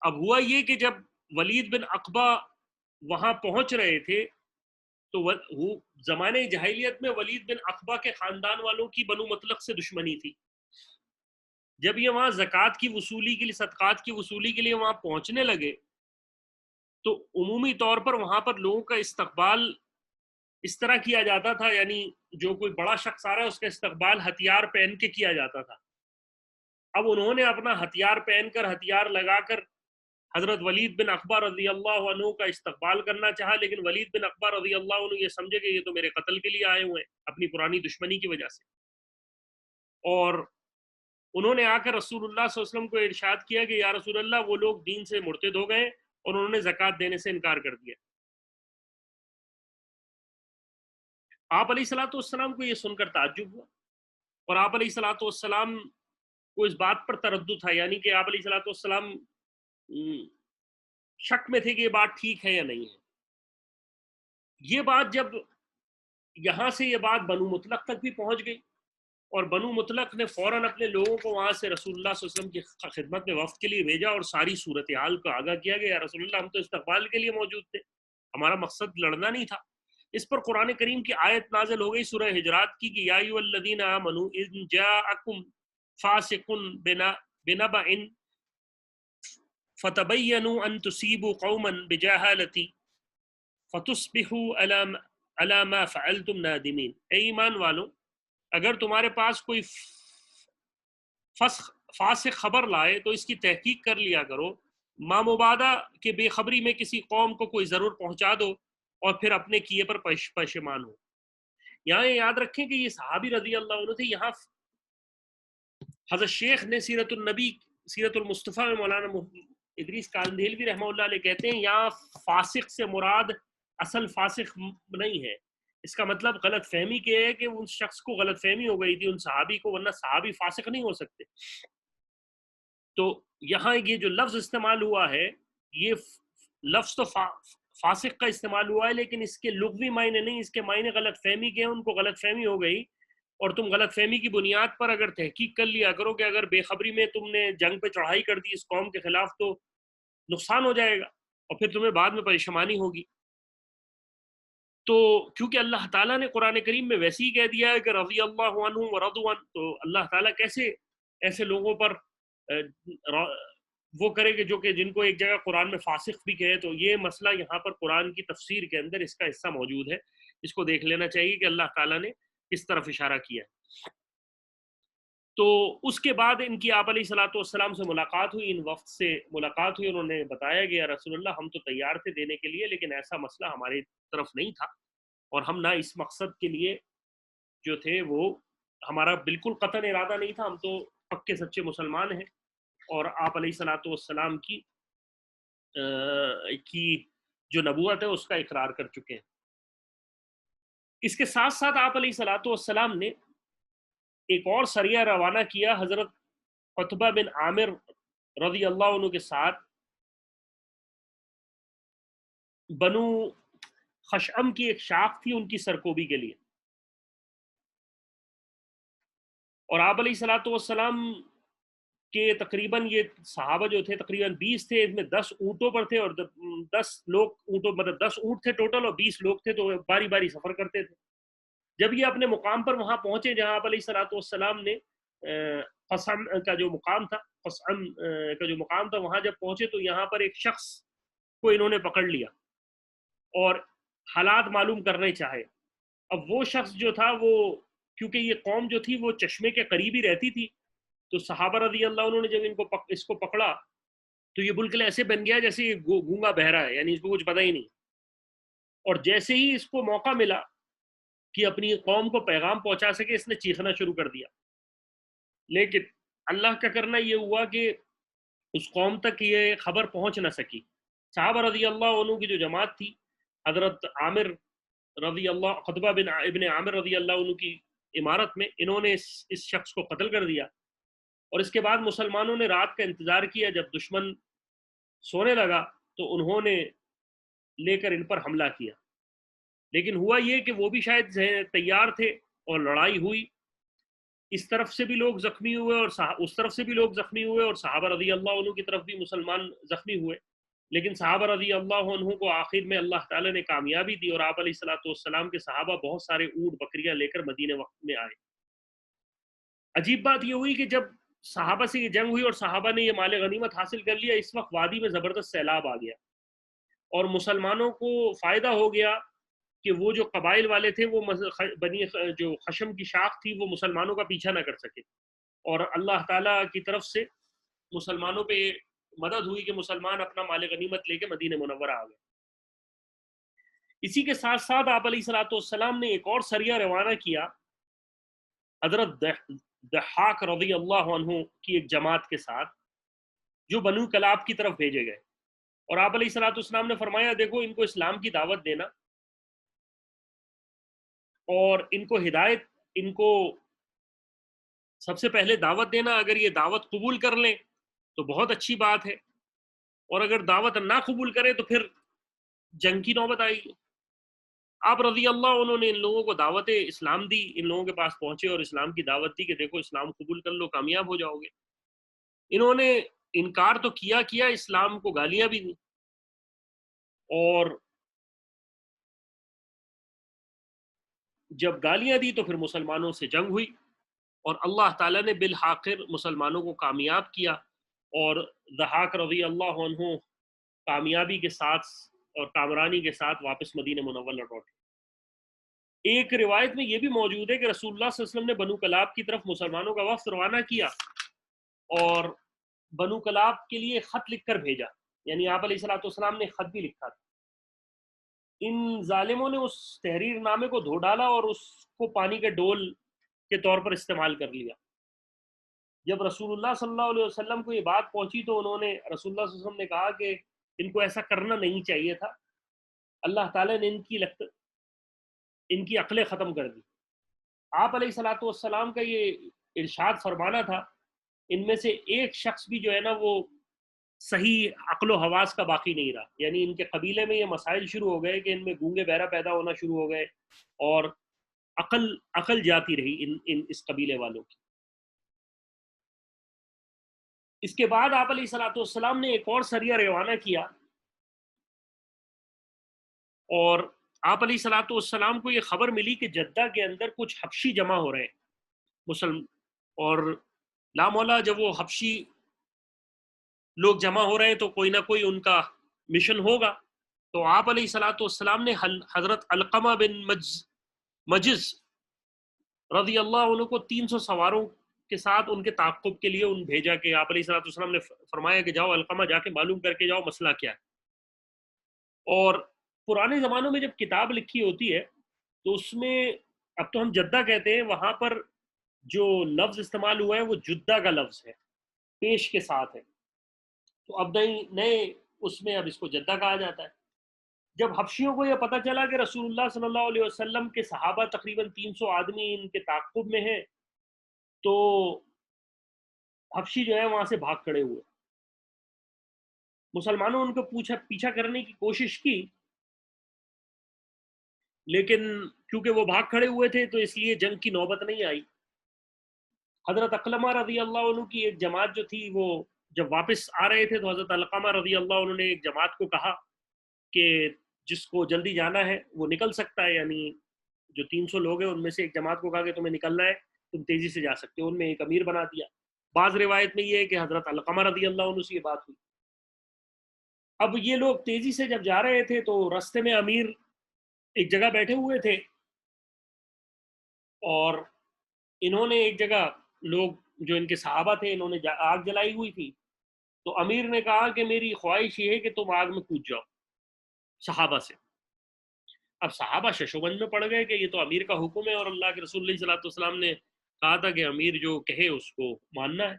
اب ہوا یہ کہ جب ولید بن عقبہ وہاں پہنچ رہے تھے تو زمانے جاہلیت میں ولید بن عقبہ کے خاندان والوں کی بنو مطلق سے دشمنی تھی. جب یہ وہاں زکوٰۃ کی وصولی کے لیے، صدقات کی وصولی کے لیے وہاں پہنچنے لگے تو عمومی طور پر وہاں پر لوگوں کا استقبال اس طرح کیا جاتا تھا، یعنی جو کوئی بڑا شخص آ رہا ہے اس کا استقبال ہتھیار پہن کے کیا جاتا تھا. اب انہوں نے اپنا ہتھیار پہن کر، ہتھیار لگا کر حضرت ولید بن عقبہ رضی اللہ عنہ کا استقبال کرنا چاہا، لیکن ولید بن عقبہ رضی اللہ عنہ یہ سمجھے کہ یہ تو میرے قتل کے لیے آئے ہوئے ہیں اپنی پرانی دشمنی کی وجہ سے. اور انہوں نے آ کر رسول اللہ صلی اللہ علیہ وسلم کو ارشاد کیا کہ یا رسول اللہ، وہ لوگ دین سے مرتد ہو گئے اور انہوں نے زکوٰۃ دینے سے انکار کر دیا. آپ علیہ الصلوۃ والسلام کو یہ سن کر تعجب ہوا، اور آپ علیہ الصلوۃ والسلام کو اس بات پر تردد تھا، یعنی کہ آپ علیہ الصلوۃ والسلام شک میں تھے کہ یہ بات ٹھیک ہے یا نہیں ہے. یہ بات جب یہاں سے یہ بات بنو مطلق تک بھی پہنچ گئی، اور بنو مطلق نے فوراً اپنے لوگوں کو وہاں سے رسول اللہ صلی اللہ علیہ وسلم کی خدمت میں وفد کے لیے بھیجا اور ساری صورتحال کو آگاہ کیا کہ یا رسول اللہ، ہم تو استقبال کے لیے موجود تھے، ہمارا مقصد لڑنا نہیں تھا. اس پر قرآن کریم کی آیت نازل ہو گئی سورہ حجرات کی کہ یا ایھا الذین آمنوا اذ جاءکم فاسق بنبأ فتبینوا ان تصیبوا قوما بجہالۃ فتصبحوا علی ما فعلتم نادمین. اے ایمان والو، اگر تمہارے پاس کوئی فاسق خبر لائے تو اس کی تحقیق کر لیا کرو، مامبادہ کہ بے خبری میں کسی قوم کو کوئی ضرور پہنچا دو اور پھر اپنے کیے پر پشیمان ہو. یہاں یہ یاد رکھیں کہ یہ صحابی رضی اللہ عنہ تھے. یہاں حضرت شیخ نے سیرت النبی سیرت المصطفیٰ میں مولانا ادریس کاندھیلوی رحمہ اللہ علیہ کہتے ہیں یہاں فاسق سے مراد اصل فاسق نہیں ہے. اس کا مطلب غلط فہمی کے ہے کہ ان شخص کو غلط فہمی ہو گئی تھی ان صحابی کو، ورنہ صحابی فاسق نہیں ہو سکتے. تو یہاں یہ جو لفظ استعمال ہوا ہے، یہ لفظ تو فاسق کا استعمال ہوا ہے، لیکن اس کے لغوی معنی نہیں، اس کے معنی غلط فہمی کے ہیں. ان کو غلط فہمی ہو گئی، اور تم غلط فہمی کی بنیاد پر اگر تحقیق کر لیا کرو کہ اگر بے خبری میں تم نے جنگ پہ چڑھائی کر دی اس قوم کے خلاف تو نقصان ہو جائے گا اور پھر تمہیں بعد میں پریشانی ہوگی. تو کیونکہ اللہ تعالیٰ نے قرآن کریم میں ویسے ہی کہہ دیا ہے کہ رضی اللہ عنہم ورضوا عنہ، تو اللہ تعالیٰ کیسے ایسے لوگوں پر وہ کرے کہ جو کہ جن کو ایک جگہ قرآن میں فاسق بھی کہے. تو یہ مسئلہ یہاں پر قرآن کی تفسیر کے اندر اس کا حصہ موجود ہے، اس کو دیکھ لینا چاہیے کہ اللہ تعالیٰ نے کس طرف اشارہ کیا ہے. تو اس کے بعد ان کی آپ علیہ الصلوۃ والسلام سے ملاقات ہوئی، ان وفد سے ملاقات ہوئی. انہوں نے بتایا کہ یا رسول اللہ ہم تو تیار تھے دینے کے لیے، لیکن ایسا مسئلہ ہماری طرف نہیں تھا، اور ہم نہ اس مقصد کے لیے جو تھے وہ ہمارا بالکل قطعاً ارادہ نہیں تھا، ہم تو پکے سچے مسلمان ہیں اور آپ علیہ الصلوۃ والسلام کی جو نبوت ہے اس کا اقرار کر چکے ہیں. اس کے ساتھ ساتھ آپ علیہ الصلوۃ والسلام نے ایک اور سریہ روانہ کیا حضرت عتبہ بن عامر رضی اللہ عنہ کے ساتھ بنو خشعم کی ایک شاخ تھی ان کی سرکوبی کے لیے. اور آپ علیہ الصلوۃ والسلام کے تقریباً یہ صحابہ جو تھے تقریباً 20 تھے، اس میں 10 اونٹوں پر تھے اور 10 لوگ اونٹوں مطلب 10 اونٹ تھے ٹوٹل اور 20 لوگ تھے، تو باری باری سفر کرتے تھے. جب یہ اپنے مقام پر وہاں پہنچے جہاں آپ علیہ الصلوۃ والسلام نے قصم کا جو مقام تھا وہاں جب پہنچے تو یہاں پر ایک شخص کو انہوں نے پکڑ لیا اور حالات معلوم کرنے چاہے. اب وہ شخص جو تھا وہ کیونکہ یہ قوم جو تھی وہ چشمے کے قریب ہی رہتی تھی، تو صحابہ رضی اللہ عنہ نے جب اس کو پکڑا تو یہ بالکل ایسے بن گیا جیسے یہ گونگا بہرا ہے، یعنی اس کو کچھ پتہ ہی نہیں. اور جیسے ہی اس کو موقع ملا کہ اپنی قوم کو پیغام پہنچا سکے اس نے چیخنا شروع کر دیا. لیکن اللہ کا کرنا یہ ہوا کہ اس قوم تک یہ خبر پہنچ نہ سکی. صحابہ رضی اللہ عنہ کی جو جماعت تھی، حضرت عامر رضی اللہ عتبہ بن ابن عامر رضی اللہ عنہ کی عمارت میں انہوں نے اس شخص کو قتل کر دیا. اور اس کے بعد مسلمانوں نے رات کا انتظار کیا، جب دشمن سونے لگا تو انہوں نے لے کر ان پر حملہ کیا. لیکن ہوا یہ کہ وہ بھی شاید تیار تھے اور لڑائی ہوئی، اس طرف سے بھی لوگ زخمی ہوئے اور اس طرف سے بھی لوگ زخمی ہوئے، اور صحابہ رضی اللہ عنہ کی طرف بھی مسلمان زخمی ہوئے. لیکن صحابہ رضی اللہ عنہ کو آخر میں اللہ تعالیٰ نے کامیابی دی اور آپ علیہ الصلوۃ والسلام کے صحابہ بہت سارے اونٹ بکریاں لے کر مدینے وقت میں آئے. عجیب بات یہ ہوئی کہ جب صحابہ سے یہ جنگ ہوئی اور صحابہ نے یہ مال غنیمت حاصل کر لیا، اس وقت وادی میں زبردست سیلاب آ گیا اور مسلمانوں کو فائدہ ہو گیا کہ وہ جو قبائل والے تھے وہ بنی جو خشم کی شاخ تھی وہ مسلمانوں کا پیچھا نہ کر سکے، اور اللہ تعالیٰ کی طرف سے مسلمانوں پہ مدد ہوئی کہ مسلمان اپنا مال غنیمت لے کے مدینہ منورہ آ گئے. اسی کے ساتھ ساتھ آپ علیہ الصلوۃ والسلام نے ایک اور سریہ روانہ کیا حضرت ضحاک رضی اللہ عنہ کی ایک جماعت کے ساتھ، جو بنو کلاب کی طرف بھیجے گئے. اور آپ علیہ الصلوۃ والسلام نے فرمایا دیکھو ان کو اسلام کی دعوت دینا اور ان کو ہدایت، ان کو سب سے پہلے دعوت دینا. اگر یہ دعوت قبول کر لیں تو بہت اچھی بات ہے، اور اگر دعوت نہ قبول کرے تو پھر جنگ کی نوبت آئے گی. آپ رضی اللہ عنہ نے ان لوگوں کو دعوت اسلام دی، ان لوگوں کے پاس پہنچے اور اسلام کی دعوت دی کہ دیکھو اسلام قبول کر لو کامیاب ہو جاؤ گے. انہوں نے انکار تو کیا اسلام کو گالیاں بھی دی، اور جب گالیاں دی تو پھر مسلمانوں سے جنگ ہوئی اور اللہ تعالیٰ نے بالآخر مسلمانوں کو کامیاب کیا اور ضحاک رضی اللہ عنہ کامیابی کے ساتھ اور کامرانی کے ساتھ واپس مدینہ منورہ لوٹے۔ ایک روایت میں یہ بھی موجود ہے کہ رسول اللہ صلی اللہ علیہ وسلم نے بنو کلاب کی طرف مسلمانوں کا وفد روانہ کیا اور بنو کلاب کے لیے خط لکھ کر بھیجا، یعنی آپ علیہ الصلوۃ والسلام نے خط بھی لکھا تھا۔ ان ظالموں نے اس تحریر نامے کو دھو ڈالا اور اس کو پانی کے ڈول کے طور پر استعمال کر لیا۔ جب رسول اللہ صلی اللہ علیہ وسلم کو یہ بات پہنچی تو انہوں نے رسول اللہ صلی اللہ علیہ وسلم نے کہا کہ ان کو ایسا کرنا نہیں چاہیے تھا، اللہ تعالیٰ نے ان کی عقلیں ختم کر دی۔ آپ علیہ الصلوۃ والسلام کا یہ ارشاد فرمانا تھا ان میں سے ایک شخص بھی جو ہے نا وہ صحیح عقل و حواس کا باقی نہیں رہا، یعنی ان کے قبیلے میں یہ مسائل شروع ہو گئے کہ ان میں گونگے بہرا پیدا ہونا شروع ہو گئے اور عقل جاتی رہی اس قبیلے والوں کی۔ اس کے بعد آپ علیہ الصلوۃ والسلام نے ایک اور سریہ روانہ کیا اور آپ علیہ الصلوۃ والسلام کو یہ خبر ملی کہ جدہ کے اندر کچھ حبشی جمع ہو رہے ہیں مسلم، اور لامولا جب وہ حبشی لوگ جمع ہو رہے ہیں تو کوئی نہ کوئی ان کا مشن ہوگا۔ تو آپ علیہ الصلوۃ والسلام نے حضرت علقمہ بن مجز رضی اللہ عنہ کو 300 سواروں کے ساتھ ان کے تعاقب کے لیے بھیجا کہ آپ علیہ الصلوۃ والسلام نے فرمایا کہ جاؤ علقمہ جا کے معلوم کر کے جاؤ مسئلہ کیا ہے۔ اور پرانے زمانوں میں جب کتاب لکھی ہوتی ہے تو اس میں، اب تو ہم جدہ کہتے ہیں، وہاں پر جو لفظ استعمال ہوا ہے وہ جدہ کا لفظ ہے، پیش کے ساتھ ہے، تو اب نئے اس میں اب اس کو جدہ کہا جاتا ہے۔ جب حبشیوں کو یہ پتہ چلا کہ رسول اللہ صلی اللہ علیہ وسلم کے صحابہ تقریباً 300 آدمی ان کے تعاقب میں ہیں، تو حبشی جو ہے وہاں سے بھاگ کھڑے ہوئے۔ مسلمانوں ان کو پیچھا کرنے کی کوشش کی، لیکن کیونکہ وہ بھاگ کھڑے ہوئے تھے تو اس لیے جنگ کی نوبت نہیں آئی۔ حضرت علقمہ رضی اللہ عنہ کی ایک جماعت جو تھی وہ جب واپس آ رہے تھے تو حضرت علقمہ رضی اللہ عنہ نے ایک جماعت کو کہا کہ جس کو جلدی جانا ہے وہ نکل سکتا ہے، یعنی جو 300 لوگ ہیں ان میں سے ایک جماعت کو کہا کہ تمہیں نکلنا ہے، تم تیزی سے جا سکتے ہو، ان میں ایک امیر بنا دیا۔ بعض روایت میں یہ ہے کہ حضرت علقمہ رضی اللہ عنہ سے یہ بات ہوئی۔ اب یہ لوگ تیزی سے جب جا رہے تھے تو راستے میں امیر ایک جگہ بیٹھے ہوئے تھے اور انہوں نے ایک جگہ، لوگ جو ان کے صحابہ تھے انہوں نے آگ جلائی ہوئی تھی، تو امیر نے کہا کہ میری خواہش یہ ہے کہ تم آگ میں کود جاؤ صحابہ سے۔ اب صحابہ ششوبند میں پڑ گئے کہ یہ تو امیر کا حکم ہے اور اللہ کے رسول علیہ الصلوۃ والسلام نے کہا تھا کہ امیر جو کہے اس کو ماننا ہے۔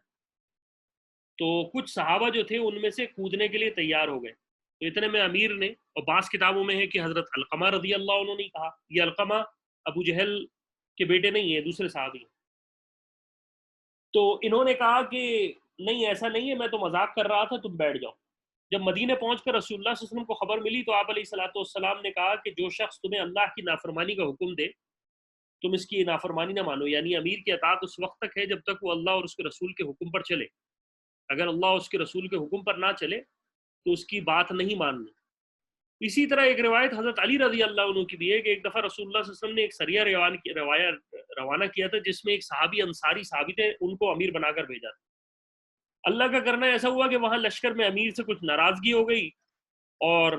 تو کچھ صحابہ جو تھے ان میں سے کودنے کے لیے تیار ہو گئے، تو اتنے میں امیر نے، اور بعض کتابوں میں ہے کہ حضرت علقمہ رضی اللہ عنہ نے کہا، یہ علقمہ ابو جہل کے بیٹے نہیں ہیں، دوسرے صحابی ہیں، تو انہوں نے کہا کہ نہیں ایسا نہیں ہے، میں تو مذاق کر رہا تھا، تم بیٹھ جاؤ۔ جب مدینہ پہنچ کر رسول اللہ صلی اللہ علیہ وسلم کو خبر ملی تو آپ علیہ الصلوۃ والسلام نے کہا کہ جو شخص تمہیں اللہ کی نافرمانی کا حکم دے تم اس کی نافرمانی نہ مانو، یعنی امیر کی اطاعت اس وقت تک ہے جب تک وہ اللہ اور اس کے رسول کے حکم پر چلے، اگر اللہ اور اس کے رسول کے حکم پر نہ چلے تو اس کی بات نہیں ماننی۔ اسی طرح ایک روایت حضرت علی رضی اللہ عنہ کی بھی ہے کہ ایک دفعہ رسول اللہ صلی اللہ علیہ وسلم نے ایک سریہ روانہ کیا تھا جس میں ایک صحابی انصاری صحابی تھے، ان کو امیر بنا کر بھیجا تھا۔ اللہ کا کرنا ایسا ہوا کہ وہاں لشکر میں امیر سے کچھ ناراضگی ہو گئی اور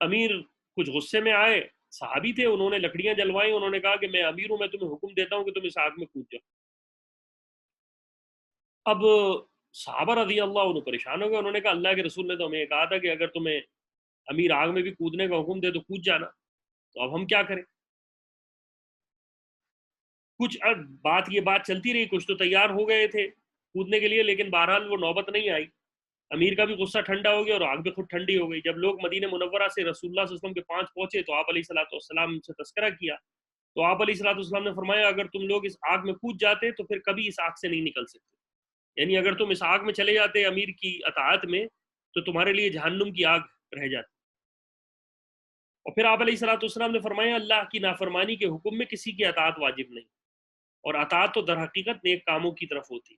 امیر کچھ غصے میں آئے، صحابی تھے، انہوں نے لکڑیاں جلوائیں، انہوں نے کہا کہ میں امیر ہوں، میں تمہیں حکم دیتا ہوں کہ تم اس آگ میں کود جاؤ۔ اب صحابہ رضی اللہ عنہ پریشان ہو گئے، انہوں نے کہا اللہ کے رسول نے تو ہمیں کہا تھا کہ اگر تمہیں امیر آگ میں بھی کودنے کا حکم دے تو کود جانا، تو اب ہم کیا کریں؟ کچھ یہ بات چلتی رہی، کچھ تو تیار ہو گئے تھے کودنے کے لیے، لیکن بہرحال وہ نوبت نہیں آئی۔ امیر کا بھی غصہ ٹھنڈا ہو گیا اور آگ بھی خود ٹھنڈی ہو گئی۔ جب لوگ مدینہ منورہ سے رسول اللہ صلی اللہ علیہ وسلم کے پاس پہنچے تو آپ علیہ الصلوۃ والسلام سے تذکرہ کیا، تو آپ علیہ الصلوۃ والسلام نے فرمایا اگر تم لوگ اس آگ میں کود جاتے تو پھر کبھی اس آگ سے نہیں نکل سکتے، یعنی اگر تم اس آگ میں چلے جاتے امیر کی اطاعت میں تو تمہارے لیے جہنم کی آگ رہ جاتی۔ اور پھر آپ علیہ الصلوۃ والسلام نے فرمایا اللہ کی نافرمانی کے حکم میں کسی کی اطاعت واجب نہیں، اور اطاعت تو در حقیقت نیک کاموں کی طرف ہوتی۔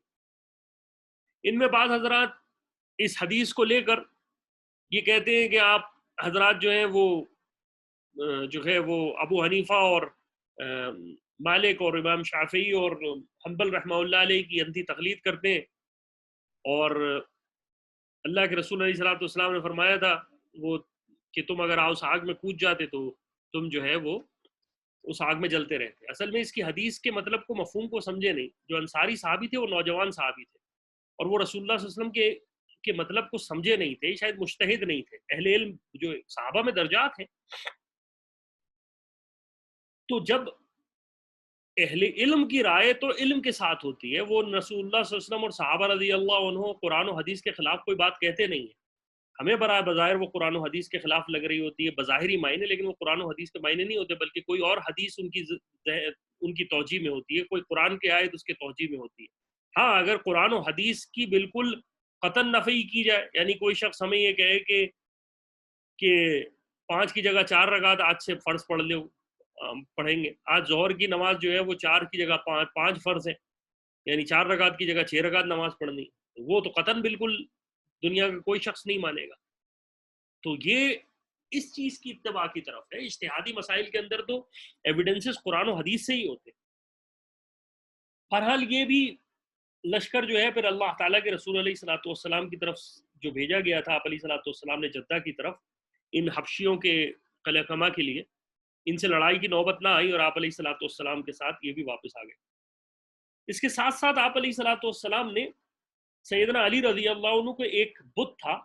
ان میں بعض حضرات اس حدیث کو لے کر یہ کہتے ہیں کہ آپ حضرات جو ہیں وہ جو ہے وہ ابو حنیفہ اور مالک اور امام شافعی اور حنبل رحمہ اللہ علیہ کی انتھی تقلید کرتے ہیں، اور اللہ کے رسول علیہ الصلوۃ والسلام نے فرمایا تھا وہ کہ تم اگر اس آگ میں کود جاتے تو تم جو ہے وہ اس آگ میں جلتے رہتے. اصل میں اس کی حدیث کے مطلب کو، مفہوم کو سمجھے نہیں. جو انصاری صحابی تھے وہ نوجوان صحابی تھے، اور وہ رسول اللہ صلی اللہ علیہ وسلم کے مطلب کو سمجھے نہیں تھے، شاید مجتہد نہیں تھے. اہل علم جو صحابہ میں درجات ہیں، تو جب اہل علم کی رائے تو علم کے ساتھ ہوتی ہے، وہ رسول اللہ صلی اللہ علیہ وسلم اور صحابہ رضی اللہ عنہ قرآن و حدیث کے خلاف کوئی بات کہتے نہیں ہیں. ہمیں برائے بظاہر وہ قرآن و حدیث کے خلاف لگ رہی ہوتی ہے بظاہری معنی، لیکن وہ قرآن و حدیث کے معنی نہیں ہوتے، بلکہ کوئی اور حدیث ان کی توجیہ میں ہوتی ہے، کوئی قرآن کی آیت اس کے توجیہ میں ہوتی ہے. ہاں، اگر قرآن و حدیث کی بالکل قطعا نفی کی جائے، یعنی کوئی شخص ہمیں یہ کہے کہ 5 کی جگہ 4 رکعت آج سے فرض پڑھ لو، پڑھیں گے. آج ظہر کی نماز جو ہے وہ 4 کی جگہ 5 فرض ہے، یعنی 4 رکعت کی جگہ 6 رکعت نماز پڑھنی، وہ تو قطعا بالکل دنیا کا کوئی شخص نہیں مانے گا. تو یہ اس چیز کی اتباع کی طرف ہے. اجتہادی مسائل کے اندر تو ایویڈنسز قرآن و حدیث سے ہی ہوتے. بہرحال یہ بھی لشکر جو ہے پھر اللہ تعالیٰ کے رسول علیہ الصلوۃ والسلام کی طرف جو بھیجا گیا تھا آپ علیہ الصلوۃ والسلام نے جدہ کی طرف ان حبشیوں کے قلع کما کے لیے، ان سے لڑائی کی نوبت نہ آئی اور آپ علیہ الصلوۃ والسلام کے ساتھ یہ بھی واپس آ گئے. اس کے ساتھ ساتھ آپ علیہ الصلوۃ والسلام نے سیدنا علی رضی اللہ عنہ کو ایک بت تھا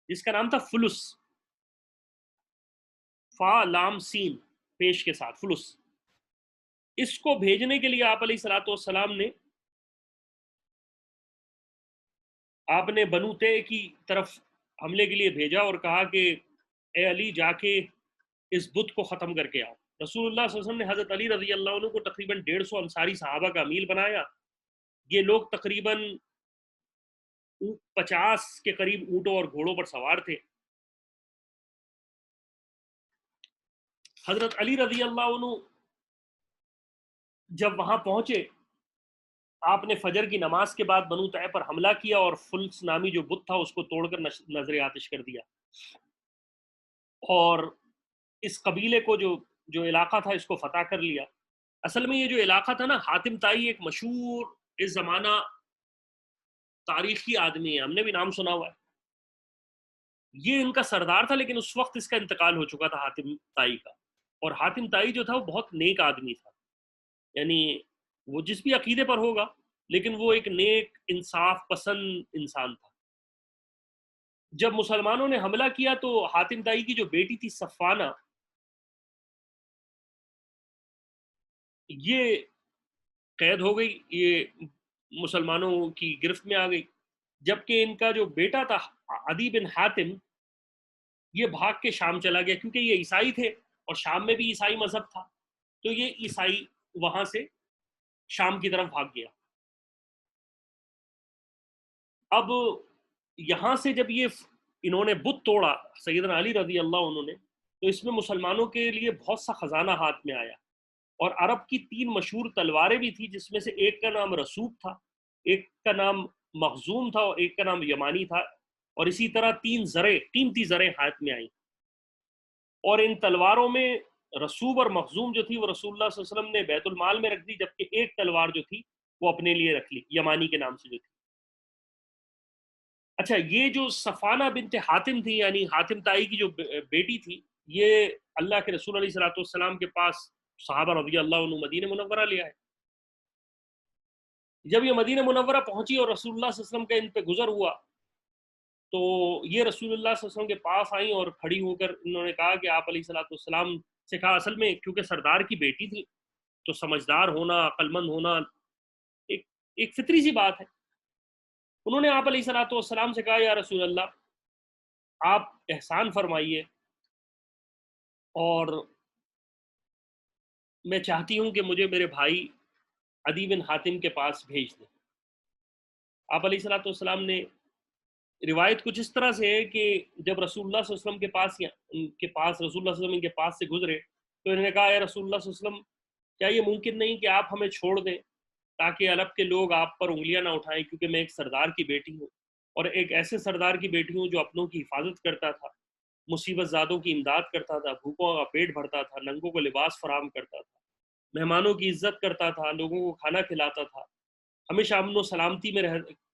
جس کا نام تھا فلس، فا لام سین پیش کے ساتھ فلس. اس کو بھیجنے کے لیے آپ علیہ الصلوۃ والسلام نے آپ نے بنو تے کی طرف حملے کے لیے بھیجا اور کہا کہ اے علی جا کے اس بت کو ختم کر کے آؤ. رسول اللہ صلی اللہ علیہ وسلم نے حضرت علی رضی اللہ عنہ کو تقریباً 150 انصاری صحابہ کا امیل بنایا. یہ لوگ تقریباً 50 کے قریب اونٹوں اور گھوڑوں پر سوار تھے. حضرت علی رضی اللہ عنہ جب وہاں پہنچے، آپ نے فجر کی نماز کے بعد بنو طے پر حملہ کیا اور فلس نامی جو بت تھا اس کو توڑ کر نظر آتش کر دیا. اور اس قبیلے کو جو علاقہ تھا اس کو فتح کر لیا. اصل میں یہ جو علاقہ تھا نا، حاتم طائی ایک مشہور اس زمانہ تاریخی آدمی ہے، ہم نے بھی نام سنا ہوا ہے. یہ ان کا سردار تھا، لیکن اس وقت اس کا انتقال ہو چکا تھا حاتم طائی کا. اور حاتم طائی جو تھا وہ بہت نیک آدمی تھا، یعنی وہ جس بھی عقیدے پر ہوگا لیکن وہ ایک نیک انصاف پسند انسان تھا. جب مسلمانوں نے حملہ کیا تو حاتم طائی کی جو بیٹی تھی صفانہ، یہ قید ہو گئی، یہ مسلمانوں کی گرفت میں آ گئی. جبکہ ان کا جو بیٹا تھا عدی بن حاتم، یہ بھاگ کے شام چلا گیا، کیونکہ یہ عیسائی تھے اور شام میں بھی عیسائی مذہب تھا، تو یہ عیسائی وہاں سے شام کی طرف بھاگ گیا. اب یہاں سے جب انہوں نے بت توڑا سیدنا علی رضی اللہ عنہ نے، تو اس میں مسلمانوں کے لیے بہت سا خزانہ ہاتھ میں آیا. اور عرب کی 3 مشہور تلواریں بھی تھی، جس میں سے ایک کا نام رسوب تھا، ایک کا نام مخزوم تھا اور ایک کا نام یمانی تھا. اور اسی طرح 3 زریں، قیمتی زریں ہاتھ میں آئیں. اور ان تلواروں میں رسوب اور مخزوم جو تھی وہ رسول اللہ صلی اللہ علیہ وسلم نے بیت المال میں رکھ دی، جبکہ ایک تلوار جو تھی وہ اپنے لیے رکھ لی، یمانی کے نام سے جو تھی. اچھا، یہ جو صفانہ بنت حاتم تھی، یعنی حاتم طائی کی جو بیٹی تھی، یہ اللہ کے رسول علیہ الصلوۃ والسلام کے پاس صحابہ رضی اللہ عنہ مدینہ منورہ لے آئے. جب یہ مدینہ منورہ پہنچی اور رسول اللہ صلی اللہ علیہ وسلم کا ان پہ گزر ہوا، تو یہ رسول اللہ صلی اللہ علیہ وسلم کے پاس آئیں اور کھڑی ہو کر انہوں نے کہا کہ آپ علیہ الصلوۃ والسلام سے کہا، اصل میں کیونکہ سردار کی بیٹی تھی تو سمجھدار ہونا، عقل مند ہونا ایک فطری سی بات ہے. انہوں نے آپ علیہ الصلوۃ والسلام سے کہا، یا رسول اللہ آپ احسان فرمائیے اور میں چاہتی ہوں کہ مجھے میرے بھائی عدی بن حاتم کے پاس بھیج دیں. آپ علیہ الصلوۃ والسلام نے، روایت کچھ اس طرح سے ہے کہ جب رسول اللہ صلی اللہ علیہ وسلم رسول اللہ صلی اللہ علیہ وسلم کے پاس سے گزرے تو انہوں نے کہا، یا رسول اللہ صلی اللہ علیہ وسلم کیا یہ ممکن نہیں کہ آپ ہمیں چھوڑ دیں تاکہ عرب کے لوگ آپ پر انگلیاں نہ اٹھائیں، کیونکہ میں ایک سردار کی بیٹی ہوں اور ایک ایسے سردار کی بیٹی ہوں جو اپنوں کی حفاظت کرتا تھا، مصیبت زادوں کی امداد کرتا تھا، بھوکوں کا پیٹ بھرتا تھا، ننگوں کو لباس فراہم کرتا تھا، مہمانوں کی عزت کرتا تھا، لوگوں کو کھانا کھلاتا تھا، ہمیشہ امن و سلامتی میں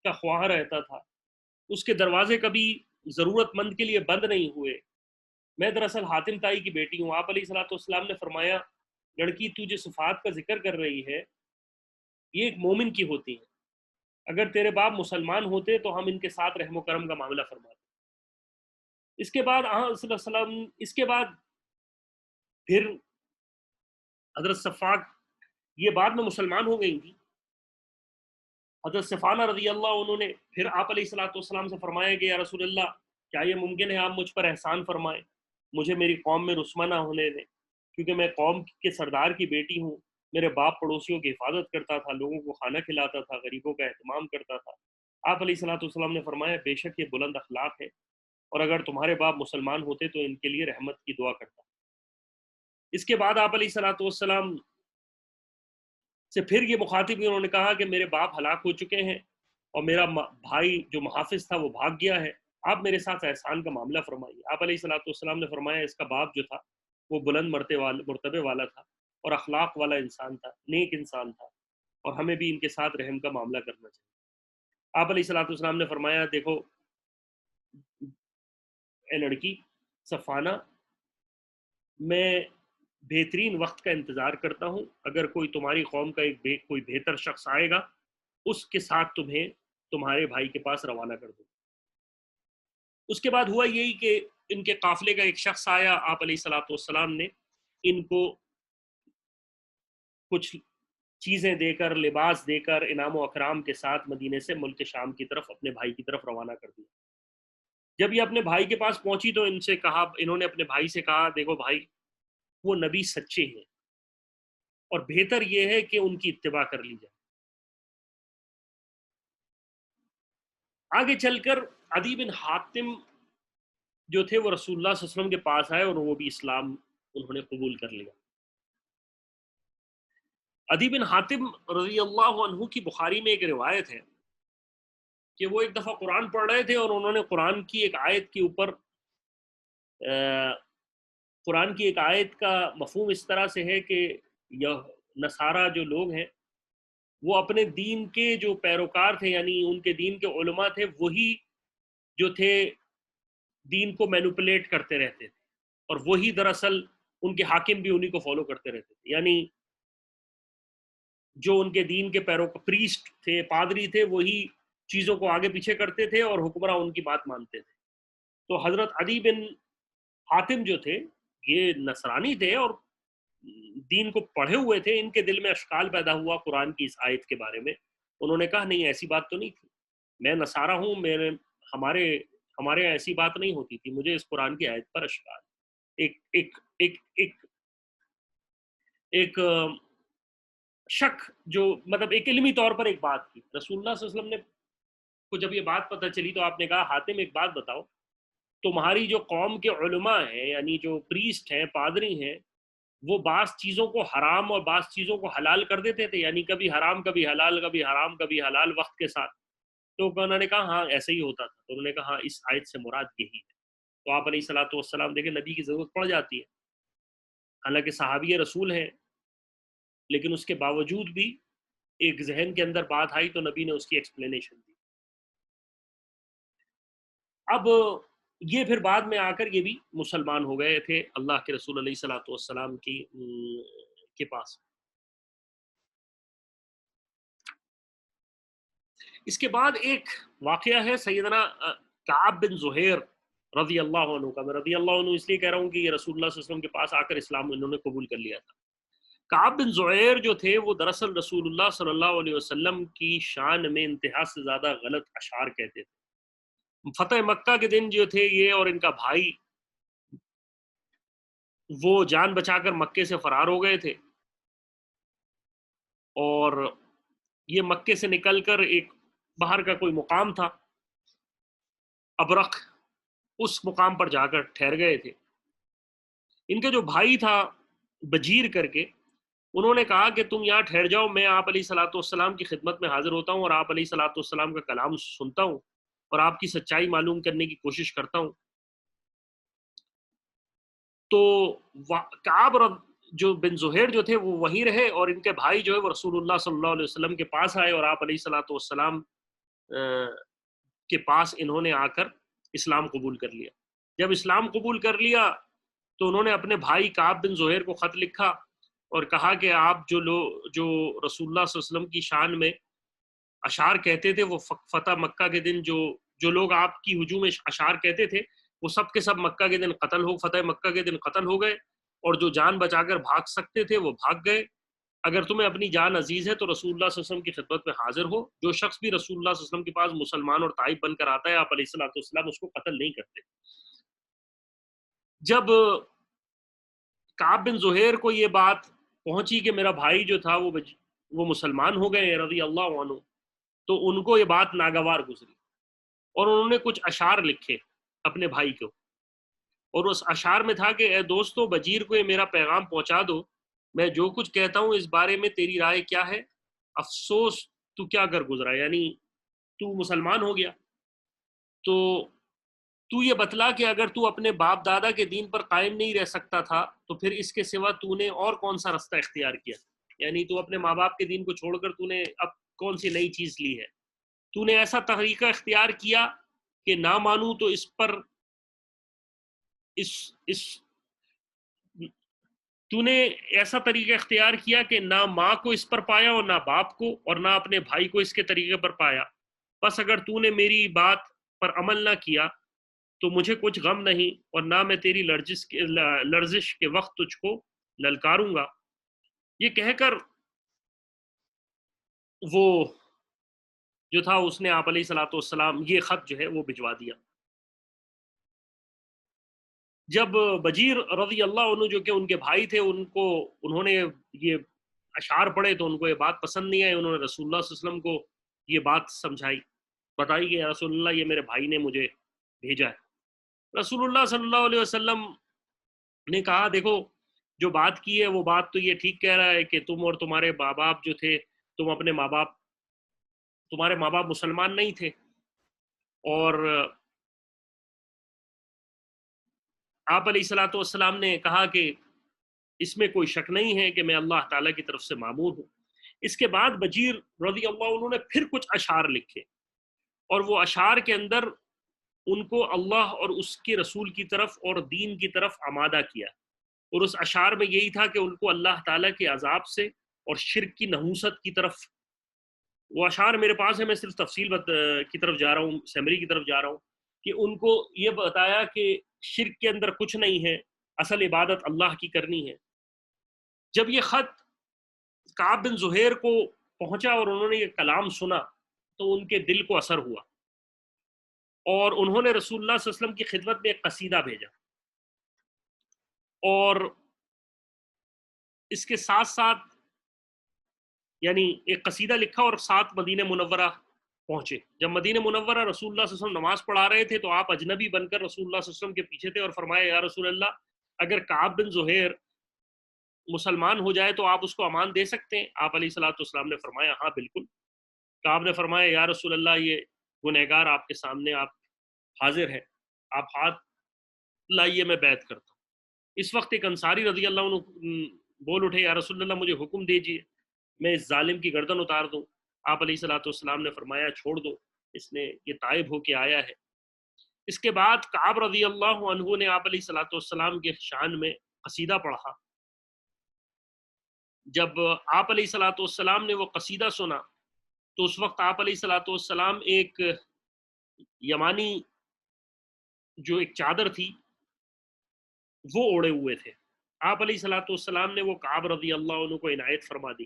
کا خواہاں رہتا تھا. اس کے دروازے کبھی ضرورت مند کے لیے بند نہیں ہوئے. میں دراصل حاتم تائی کی بیٹی ہوں. آپ علیہ الصلوۃ والسلام نے فرمایا لڑکی تو جو صفات کا ذکر کر رہی ہے یہ ایک مومن کی ہوتی ہیں. اگر تیرے باپ مسلمان ہوتے تو ہم ان کے ساتھ رحم و کرم کا معاملہ فرماتے. اس کے بعد صلی اللہ علیہ وسلم اس کے بعد پھر حضرت صفاق یہ بعد میں مسلمان ہو گئی تھی. حضرت صفانہ رضی اللہ انہوں نے پھر آپ علیہ الصلوۃ والسلام سے فرمایا کہ یا رسول اللہ کیا یہ ممکن ہے آپ مجھ پر احسان فرمائیں, مجھے میری قوم میں رسوا نہ ہونے دیں, کیونکہ میں قوم کے سردار کی بیٹی ہوں. میرے باپ پڑوسیوں کی حفاظت کرتا تھا, لوگوں کو کھانا کھلاتا تھا, غریبوں کا اہتمام کرتا تھا. آپ علیہ الصلوۃ والسلام نے فرمایا بے شک یہ بلند اخلاق ہے, اور اگر تمہارے باپ مسلمان ہوتے تو ان کے لیے رحمت کی دعا کرتا. اس کے بعد آپ علیہ الصلوۃ والسلام سے پھر یہ مخاطب انہوں نے کہا کہ میرے باپ ہلاک ہو چکے ہیں اور میرا بھائی جو محافظ تھا وہ بھاگ گیا ہے, آپ میرے ساتھ احسان کا معاملہ فرمائیے. آپ علیہ الصلوۃ والسلام نے فرمایا اس کا باپ جو تھا وہ بلند مرتبے والا تھا اور اخلاق والا انسان تھا, نیک انسان تھا, اور ہمیں بھی ان کے ساتھ رحم کا معاملہ کرنا چاہیے. آپ علیہ الصلوۃ والسلام نے فرمایا دیکھو اے لڑکی صفانہ, میں بہترین وقت کا انتظار کرتا ہوں. اگر کوئی تمہاری قوم کا کوئی بہتر شخص آئے گا اس کے ساتھ تمہیں تمہارے بھائی کے پاس روانہ کر دوں. اس کے بعد ہوا یہی کہ ان کے قافلے کا ایک شخص آیا. آپ علیہ الصلوۃ والسلام نے ان کو کچھ چیزیں دے کر, لباس دے کر, انعام و اکرام کے ساتھ مدینے سے ملک شام کی طرف اپنے بھائی کی طرف روانہ کر دیا. جب یہ اپنے بھائی کے پاس پہنچی تو انہوں نے اپنے بھائی سے کہا دیکھو بھائی وہ نبی سچے ہیں اور بہتر یہ ہے کہ ان کی اتباع کر لی جائے. آگے چل کر عدی بن حاتم جو تھے وہ رسول اللہ صلی اللہ علیہ وسلم کے پاس آئے اور وہ بھی اسلام انہوں نے قبول کر لیا. عدی بن حاتم رضی اللہ عنہ کی بخاری میں ایک روایت ہے کہ وہ ایک دفعہ قرآن پڑھ رہے تھے اور انہوں نے قرآن کی ایک آیت کے اوپر قرآن کی ایک آیت کا مفہوم اس طرح سے ہے کہ نصارہ جو لوگ ہیں وہ اپنے دین کے جو پیروکار تھے, یعنی ان کے دین کے علماء تھے, وہی جو تھے دین کو مینوپولیٹ کرتے رہتے تھے, اور وہی دراصل ان کے حاکم بھی انہی کو فالو کرتے رہتے تھے. یعنی جو ان کے دین کے پریسٹ تھے, پادری تھے, وہی چیزوں کو آگے پیچھے کرتے تھے اور حکمراں ان کی بات مانتے تھے. تو حضرت عدی بن حاتم جو تھے یہ نصرانی تھے اور دین کو پڑھے ہوئے تھے. ان کے دل میں اشکال پیدا ہوا قرآن کی اس آیت کے بارے میں. انہوں نے کہا نہیں ایسی بات تو نہیں تھی, میں نصارہ ہوں, ہمارے یہاں ایسی بات نہیں ہوتی تھی, مجھے اس قرآن کی آیت پر اشکال. ایک شک جو مطلب ایک علمی طور پر ایک بات کی. رسول اللہ صلی اللہ علیہ وسلم نے کو جب یہ بات پتہ چلی تو آپ نے کہا حاتم ایک بات بتاؤ, تمہاری جو قوم کے علماء ہیں یعنی جو پریسٹ ہیں, پادری ہیں, وہ بعض چیزوں کو حرام اور بعض چیزوں کو حلال کر دیتے تھے, یعنی کبھی حرام کبھی حلال, کبھی حرام کبھی حلال وقت کے ساتھ. تو انہوں نے کہا ہاں ایسے ہی ہوتا تھا. تو انہوں نے کہا ہاں اس آیت سے مراد یہی ہے. تو آپ علیہ الصلوۃ والسلام دیکھیں نبی کی ضرورت پڑ جاتی ہے, حالانکہ صحابی رسول ہیں, لیکن اس کے باوجود بھی ایک ذہن کے اندر بات آئی تو نبی نے اس کی ایکسپلینیشن دی. اب یہ پھر بعد میں آ کر یہ بھی مسلمان ہو گئے تھے اللہ کے رسول علیہ الصلوۃ والسلام کے پاس. اس کے بعد ایک واقعہ ہے سیدنا کعب بن زہیر رضی اللہ عنہ کا. میں رضی اللہ عنہ اس لیے کہہ رہا ہوں کہ یہ رسول اللہ صلی اللہ علیہ وسلم کے پاس آ کر اسلام انہوں نے قبول کر لیا تھا. کعب بن زہیر جو تھے وہ دراصل رسول اللہ صلی اللہ علیہ وسلم کی شان میں انتہا سے زیادہ غلط اشعار کہتے تھے. فتح مکہ کے دن جو تھے یہ اور ان کا بھائی وہ جان بچا کر مکے سے فرار ہو گئے تھے, اور یہ مکے سے نکل کر ایک باہر کا کوئی مقام تھا ابرق, اس مقام پر جا کر ٹھہر گئے تھے. ان کے جو بھائی تھا بجیر کر کے, انہوں نے کہا کہ تم یہاں ٹھہر جاؤ, میں آپ علیہ الصلوۃ والسلام کی خدمت میں حاضر ہوتا ہوں اور آپ علیہ الصلوۃ والسلام کا کلام سنتا ہوں اور آپ کی سچائی معلوم کرنے کی کوشش کرتا ہوں. تو کعب جو بن زہیر جو تھے وہ وہیں رہے, اور ان کے بھائی جو ہے وہ رسول اللہ صلی اللہ علیہ وسلم کے پاس آئے اور آپ علیہ الصلوۃ والسلام کے پاس انہوں نے آ کر اسلام قبول کر لیا۔ جب اسلام قبول کر لیا تو انہوں نے اپنے بھائی کعب بن زہیر کو خط لکھا اور کہا کہ آپ جو رسول اللہ صلی اللہ علیہ وسلم کی شان میں اشعار کہتے تھے، وہ فتح مکہ کے دن جو لوگ آپ کی ہجوم اشعار کہتے تھے وہ سب کے سب مکہ کے دن فتح مکہ کے دن قتل ہو گئے، اور جو جان بچا کر بھاگ سکتے تھے وہ بھاگ گئے۔ اگر تمہیں اپنی جان عزیز ہے تو رسول اللہ صلی اللہ علیہ وسلم کی خدمت میں حاضر ہو۔ جو شخص بھی رسول اللہ صلی اللہ علیہ وسلم کے پاس مسلمان اور تائب بن کر آتا ہے، آپ علیہ الصلوۃ والسلام اس کو قتل نہیں کرتے۔ جب کعب بن زہیر کو یہ بات پہنچی کہ میرا بھائی جو تھا وہ مسلمان ہو گئے رضی اللہ عنہ، تو ان کو یہ بات ناگوار گزری اور انہوں نے کچھ اشعار لکھے اپنے بھائی کو، اور اس اشعار میں تھا کہ اے دوستو، بجیر کو یہ میرا پیغام پہنچا دو، میں جو کچھ کہتا ہوں اس بارے میں تیری رائے کیا ہے؟ افسوس تو کیا کر گزرا، یعنی تو مسلمان ہو گیا تو یہ بتلا کہ اگر تو اپنے باپ دادا کے دین پر قائم نہیں رہ سکتا تھا تو پھر اس کے سوا تو نے اور کون سا رستہ اختیار کیا؟ یعنی تو اپنے ماں باپ کے دین کو چھوڑ کر تو نے اب کون سی نئی چیز لی ہے؟ تو نے ایسا طریقہ اختیار کیا کہ نہ مانوں تو اس پر تو نے ایسا طریقہ اختیار کیا کہ نہ ماں کو اس پر پایا اور نہ باپ کو، اور نہ اپنے بھائی کو اس کے طریقے پر پایا۔ بس اگر تو نے میری بات پر عمل نہ کیا تو مجھے کچھ غم نہیں، اور نہ میں تیری لرزش کے وقت تجھ کو للکاروں گا۔ یہ کہہ کر وہ جو تھا اس نے آپ علیہ الصلوۃ والسلام یہ خط جو ہے وہ بھجوا دیا۔ جب بجیر رضی اللہ عنہ جو کہ ان کے بھائی تھے انہوں نے یہ اشعار پڑھے تو ان کو یہ بات پسند نہیں آئی۔ انہوں نے رسول اللہ صلی اللہ علیہ وسلم کو یہ بات سمجھائی، بتائی کہ یا رسول اللہ، یہ میرے بھائی نے مجھے بھیجا ہے۔ رسول اللہ صلی اللہ علیہ وسلم نے کہا دیکھو، جو بات کی ہے وہ بات تو یہ ٹھیک کہہ رہا ہے کہ تم اور تمہارے ماں باپ جو تھے، تمہارے ماں باپ مسلمان نہیں تھے، اور آپ علیہ الصلوۃ والسلام نے کہا کہ اس میں کوئی شک نہیں ہے کہ میں اللہ تعالیٰ کی طرف سے مامور ہوں۔ اس کے بعد بجیر رضی اللہ عنہ نے پھر کچھ اشعار لکھے، اور وہ اشعار کے اندر ان کو اللہ اور اس کے رسول کی طرف اور دین کی طرف آمادہ کیا، اور اس اشعار میں یہی تھا کہ ان کو اللہ تعالیٰ کے عذاب سے اور شرک کی نحوست کی طرف، وہ اشعار میرے پاس ہے، میں صرف تفصیل کی طرف جا رہا ہوں، سیمری کی طرف جا رہا ہوں، کہ ان کو یہ بتایا کہ شرک کے اندر کچھ نہیں ہے، اصل عبادت اللہ کی کرنی ہے۔ جب یہ خط کعب بن زہیر کو پہنچا اور انہوں نے یہ کلام سنا تو ان کے دل کو اثر ہوا، اور انہوں نے رسول اللہ صلی اللہ علیہ وسلم کی خدمت میں ایک قصیدہ بھیجا، اور اس کے ساتھ ساتھ یعنی ایک قصیدہ لکھا اور ساتھ مدینہ منورہ پہنچے۔ جب مدینہ منورہ رسول اللہ صلی اللہ علیہ وسلم نماز پڑھا رہے تھے تو آپ اجنبی بن کر رسول اللہ صلی اللہ علیہ وسلم کے پیچھے تھے، اور فرمایا یا رسول اللہ، اگر کعب بن زہیر مسلمان ہو جائے تو آپ اس کو امان دے سکتے ہیں؟ آپ علیہ الصلوۃ والسلام نے فرمایا ہاں بالکل۔ کعب نے فرمایا یا رسول اللہ، یہ گنہگار آپ کے سامنے آپ حاضر ہے، آپ ہاتھ لائیے، میں بیعت کرتا ہوں۔ اس وقت ایک انصاری رضی اللہ عنہ بول اٹھے یا رسول اللہ، مجھے حکم دیجیے میں اس ظالم کی گردن اتار دوں۔ آپ علیہ الصلوۃ والسلام نے فرمایا چھوڑ دو، اس نے یہ تائب ہو کے آیا ہے۔ اس کے بعد کعب رضی اللہ عنہ نے آپ علیہ الصلوۃ والسلام کے شان میں قصیدہ پڑھا۔ جب آپ علیہ الصلوۃ والسلام نے وہ قصیدہ سنا تو اس وقت آپ علیہ الصلوۃ والسلام ایک یمانی جو ایک چادر تھی وہ اوڑے ہوئے تھے۔ آپ علیہ الصلوۃ والسلام نے وہ کعب رضی اللہ عنہ کو عنایت فرما دی،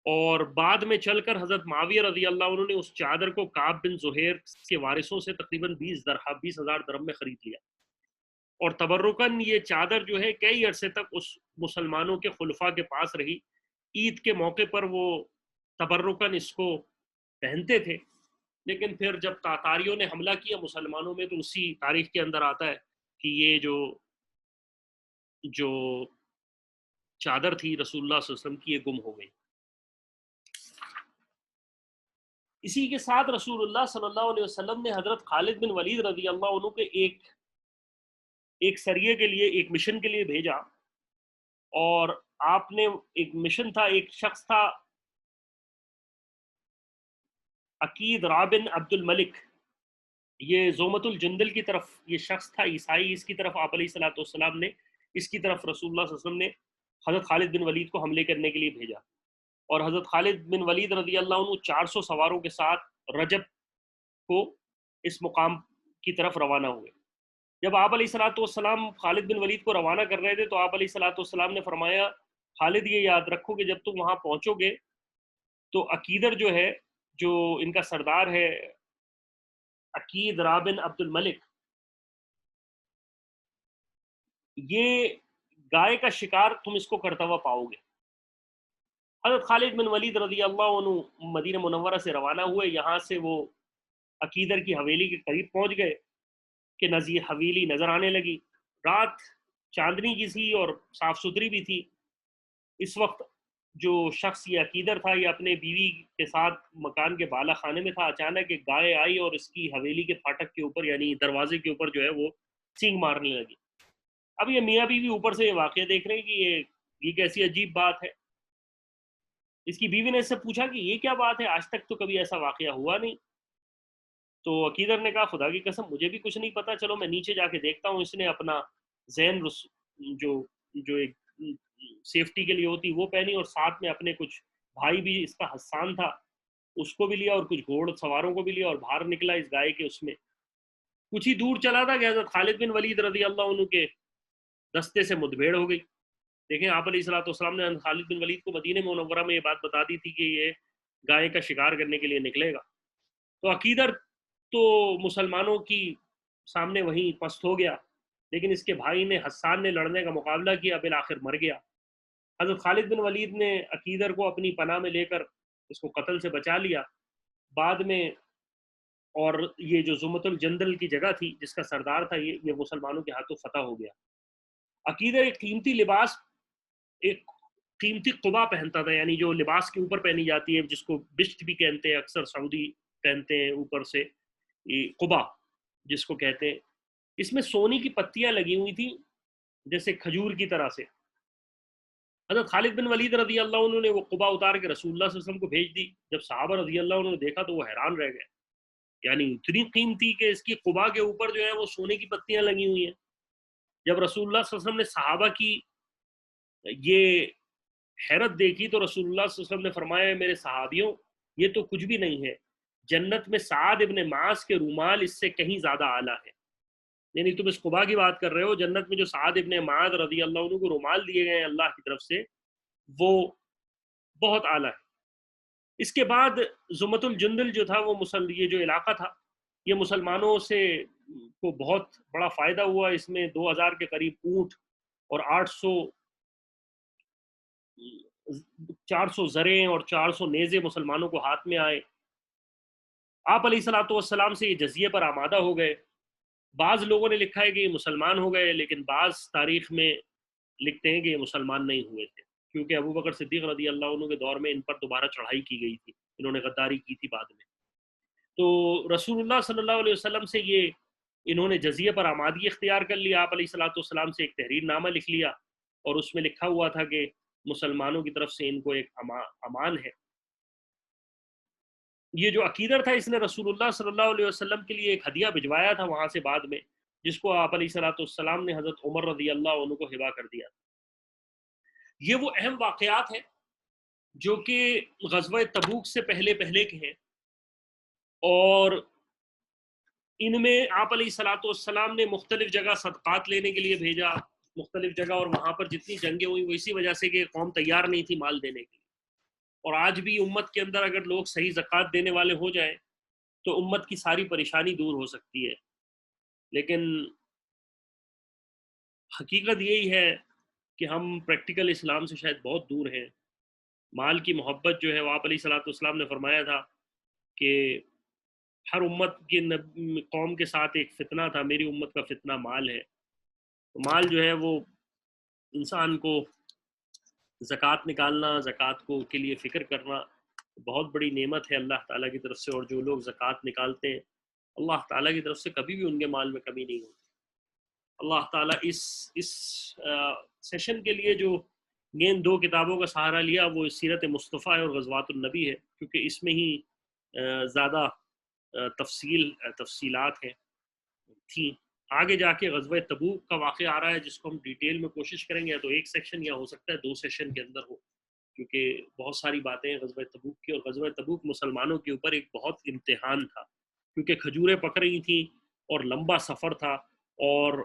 اور بعد میں چل کر حضرت معاویہ رضی اللہ عنہ نے اس چادر کو کعب بن زہیر کے وارثوں سے تقریباً 20,000 درہم میں خرید لیا، اور تبرکاً یہ چادر جو ہے کئی عرصے تک اس مسلمانوں کے خلفاء کے پاس رہی۔ عید کے موقع پر وہ تبرکاً اس کو پہنتے تھے، لیکن پھر جب تاتاریوں نے حملہ کیا مسلمانوں میں تو اسی تاریخ کے اندر آتا ہے کہ یہ جو چادر تھی رسول اللہ صلی اللہ علیہ وسلم کی یہ گم ہو گئی۔ اسی کے ساتھ رسول اللہ صلی اللہ علیہ وسلم نے حضرت خالد بن ولید رضی اللہ عنہ کے ایک سریے کے لیے، ایک مشن کے لیے بھیجا، اور آپ نے ایک مشن تھا، ایک شخص تھا عقید رابن عبد الملک، یہ زومت الجندل کی طرف یہ شخص تھا عیسائی، اس کی طرف آپ علیہ الصلوۃ والسلام نے، اس کی طرف رسول اللہ صلی اللہ علیہ وسلم نے حضرت خالد بن ولید کو حملے کرنے کے لیے بھیجا، اور حضرت خالد بن ولید رضی اللہ عنہ 400 سواروں کے ساتھ رجب کو اس مقام کی طرف روانہ ہوئے۔ جب آپ علیہ الصلوۃ والسلام خالد بن ولید کو روانہ کر رہے تھے تو آپ علیہ الصلوۃ والسلام نے فرمایا خالد یہ یاد رکھو کہ جب تم وہاں پہنچو گے تو عقیدر جو ہے، جو ان کا سردار ہے عقید رابن عبد الملک، یہ گائے کا شکار تم اس کو کرتا ہوا پاؤ گے۔ حضرت خالد بن ولید رضی اللہ عنہ مدینہ منورہ سے روانہ ہوئے، یہاں سے وہ عقیدر کی حویلی کے قریب پہنچ گئے کہ نظیر حویلی نظر آنے لگی، رات چاندنی کی تھی اور صاف ستھری بھی تھی۔ اس وقت جو شخص یہ عقیدر تھا یہ اپنے بیوی کے ساتھ مکان کے بالا خانے میں تھا، اچانک ایک گائے آئی اور اس کی حویلی کے پھاٹک کے اوپر یعنی دروازے کے اوپر جو ہے وہ سینگ مارنے لگی۔ اب یہ میاں بیوی اوپر سے یہ واقعہ دیکھ رہے ہیں کہ یہ کیسی عجیب بات ہے۔ اس کی بیوی نے اس سے پوچھا کہ یہ کیا بات ہے، آج تک تو کبھی ایسا واقعہ ہوا نہیں۔ تو عقیدر نے کہا خدا کی قسم مجھے بھی کچھ نہیں پتا، چلو میں نیچے جا کے دیکھتا ہوں۔ اس نے اپنا زین جو جو ایک سیفٹی کے لیے ہوتی وہ پہنی، اور ساتھ میں اپنے کچھ بھائی بھی اس کا حسان تھا اس کو بھی لیا، اور کچھ گھوڑ سواروں کو بھی لیا، اور باہر نکلا اس گائے کے اس میں۔ کچھ ہی دور چلا تھا کہ حضرت خالد بن ولید رضی اللہ عنہ کے دستے سے مدبھیڑ ہو گئی۔ دیکھیں آپ علیہ الصلوۃ والسلام نے خالد بن ولید کو مدینہ منورہ میں یہ بات بتا دی تھی کہ یہ گائے کا شکار کرنے کے لیے نکلے گا۔ تو عقیدر تو مسلمانوں کی سامنے وہیں پست ہو گیا، لیکن اس کے بھائی نے حسان نے لڑنے کا مقابلہ کیا، بالآخر مر گیا۔ حضرت خالد بن ولید نے عقیدر کو اپنی پناہ میں لے کر اس کو قتل سے بچا لیا بعد میں، اور یہ جو زمت الجندل کی جگہ تھی جس کا سردار تھا یہ مسلمانوں کے ہاتھوں فتح ہو گیا۔ عقیدر ایک قیمتی لباس، ایک قیمتی قبا پہنتا تھا، یعنی جو لباس کے اوپر پہنی جاتی ہے جس کو بشت بھی کہتے ہیں، اکثر سعودی پہنتے ہیں اوپر سے، یہ قبا جس کو کہتے ہیں۔ اس میں سونے کی پتیاں لگی ہوئی تھیں جیسے کھجور کی طرح سے۔ حضرت خالد بن ولید رضی اللہ عنہ نے وہ قبا اتار کے رسول اللہ صلی اللہ علیہ وسلم کو بھیج دی۔ جب صحابہ رضی اللہ عنہ نے دیکھا تو وہ حیران رہ گئے، یعنی اتنی قیمتی کہ اس کی قبا کے اوپر جو ہے وہ سونے کی پتیاں لگی ہوئی ہیں۔ جب رسول اللہ صلی اللہ علیہ وسلم نے صحابہ کی یہ حیرت دیکھی تو رسول اللہ صلی اللہ علیہ وسلم نے فرمایا میرے صحابیوں یہ تو کچھ بھی نہیں ہے، جنت میں سعد ابن معاذ کے رومال اس سے کہیں زیادہ اعلیٰ ہے۔ یعنی تم اس قبا کی بات کر رہے ہو، جنت میں جو سعد ابن معاذ رضی اللہ عنہ کو رومال دیے گئے ہیں اللہ کی طرف سے وہ بہت اعلیٰ ہے۔ اس کے بعد زمت الجندل جو تھا وہ یہ جو علاقہ تھا یہ مسلمانوں سے کو بہت بڑا فائدہ ہوا۔ اس میں 2000 کے قریب اونٹ اور 400 زریں اور 400 نیزے مسلمانوں کو ہاتھ میں آئے۔ آپ علیہ الصلوۃ والسلام سے یہ جزیے پر آمادہ ہو گئے۔ بعض لوگوں نے لکھا ہے کہ یہ مسلمان ہو گئے، لیکن بعض تاریخ میں لکھتے ہیں کہ یہ مسلمان نہیں ہوئے تھے، کیونکہ ابو بکر صدیق رضی اللہ عنہ کے دور میں ان پر دوبارہ چڑھائی کی گئی تھی، انہوں نے غداری کی تھی بعد میں۔ تو رسول اللہ صلی اللہ علیہ وسلم سے یہ انہوں نے جزیے پر آمادگی اختیار کر لیا۔ آپ علیہ الصلوۃ والسلام سے ایک تحریر نامہ لکھ لیا اور اس میں لکھا ہوا تھا کہ مسلمانوں کی طرف سے ان کو ایک امان ہے۔ یہ جو عقیدر تھا اس نے رسول اللہ صلی اللہ علیہ وسلم کے لیے ایک ہدیہ بھجوایا تھا وہاں سے بعد میں، جس کو آپ علیہ الصلوۃ والسلام نے حضرت عمر رضی اللہ عنہ کو ہبہ کر دیا۔ یہ وہ اہم واقعات ہیں جو کہ غزوہ تبوک سے پہلے کے ہیں، اور ان میں آپ علیہ الصلوۃ والسلام نے مختلف جگہ صدقات لینے کے لیے بھیجا، مختلف جگہ، اور وہاں پر جتنی جنگیں ہوئی وہ اسی وجہ سے کہ قوم تیار نہیں تھی مال دینے کے لیے۔ اور آج بھی امت کے اندر اگر لوگ صحیح زکوٰۃ دینے والے ہو جائیں تو امت کی ساری پریشانی دور ہو سکتی ہے، لیکن حقیقت یہی ہے کہ ہم پریکٹیکل اسلام سے شاید بہت دور ہیں۔ مال کی محبت جو ہے وہ آپ علیہ الصلوۃ والسلام نے فرمایا تھا کہ ہر امت کی قوم کے ساتھ ایک فتنہ تھا، میری امت کا فتنہ مال ہے۔ تو مال جو ہے وہ انسان کو زکوٰۃ نکالنا، زکوٰۃ کو کے لیے فکر کرنا بہت بڑی نعمت ہے اللہ تعالیٰ کی طرف سے، اور جو لوگ زکوٰۃ نکالتے ہیں اللہ تعالیٰ کی طرف سے کبھی بھی ان کے مال میں کمی نہیں ہوتی۔ اللہ تعالیٰ اس سیشن کے لیے جو دو کتابوں کا سہارا لیا وہ سیرت مصطفیٰ اور غزوات النبی ہے، کیونکہ اس میں ہی زیادہ تفصیلات ہیں تھیں. آگے جا کے غزوہ تبوک کا واقعہ آ رہا ہے جس کو ہم ڈیٹیل میں کوشش کریں گے، تو ایک سیکشن یا ہو سکتا ہے 2 سیشن کے اندر ہو، کیونکہ بہت ساری باتیں ہیں غزوہ تبوک کی. اور غزوہ تبوک مسلمانوں کے اوپر ایک بہت امتحان تھا، کیونکہ کھجوریں پک رہی تھیں اور لمبا سفر تھا، اور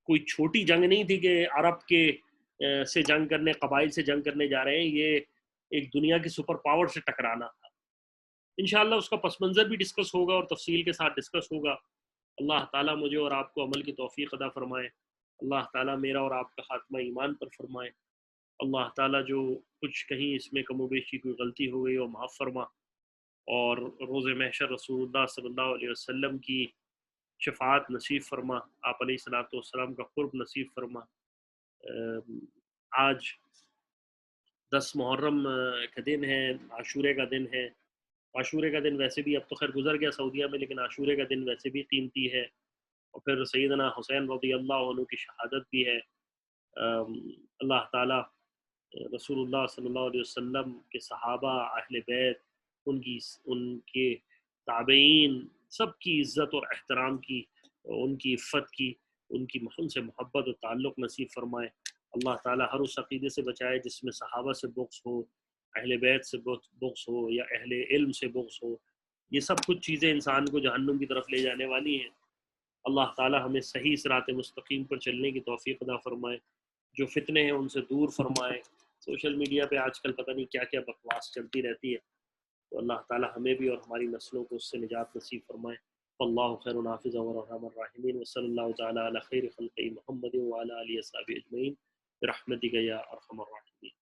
کوئی چھوٹی جنگ نہیں تھی کہ عرب کے سے جنگ کرنے، قبائل سے جنگ کرنے جا رہے ہیں. یہ ایک دنیا کی سپر پاور سے ٹکرانا تھا. انشاءاللہ اس کا پس منظر بھی ڈسکس ہوگا اور تفصیل کے ساتھ ڈسکس ہوگا. اللہ تعالیٰ مجھے اور آپ کو عمل کی توفیق عطا فرمائے. اللہ تعالیٰ میرا اور آپ کا خاتمہ ایمان پر فرمائے. اللہ تعالیٰ جو کچھ کہیں اس میں کم و بیشی کوئی غلطی ہو گئی وہ معاف فرما، اور روز محشر رسول اللہ صلی اللہ علیہ وسلم کی شفاعت نصیب فرما، آپ علیہ الصلوۃ والسلام کا قرب نصیب فرما. آج 10 محرم کا دن ہے، عاشورے کا دن ہے. عاشورے کا دن ویسے بھی اب تو خیر گزر گیا سعودیہ میں، لیکن عاشورے کا دن ویسے بھی قیمتی ہے. اور پھر سیدنا حسین رضی اللہ عنہ کی شہادت بھی ہے. اللہ تعالیٰ رسول اللہ صلی اللہ علیہ وسلم کے صحابہ، اہل بیت، ان کے تابعین، سب کی عزت اور احترام کی، ان کی عفت کی، ان سے محبت و تعلق نصیب فرمائے. اللہ تعالیٰ ہر اس عقیدے سے بچائے جس میں صحابہ سے بغض ہو، اہل بیت سے بغض ہو، یا اہل علم سے بغض ہو. یہ سب کچھ چیزیں انسان کو جہنم کی طرف لے جانے والی ہیں. اللہ تعالیٰ ہمیں صحیح صراط مستقیم پر چلنے کی توفیق عطا فرمائے. جو فتنے ہیں ان سے دور فرمائے. سوشل میڈیا پہ آج کل پتہ نہیں کیا کیا بکواس چلتی رہتی ہے، تو اللہ تعالیٰ ہمیں بھی اور ہماری نسلوں کو اس سے نجات نصیب فرمائے. اللہ خیر الحافظ ورحم الراحمین، وصلی اللہ تعالیٰ علی خیر خلق محمد وعلی آلہ وصحبہ اجمعین برحمتک یا ارحم الراحمین.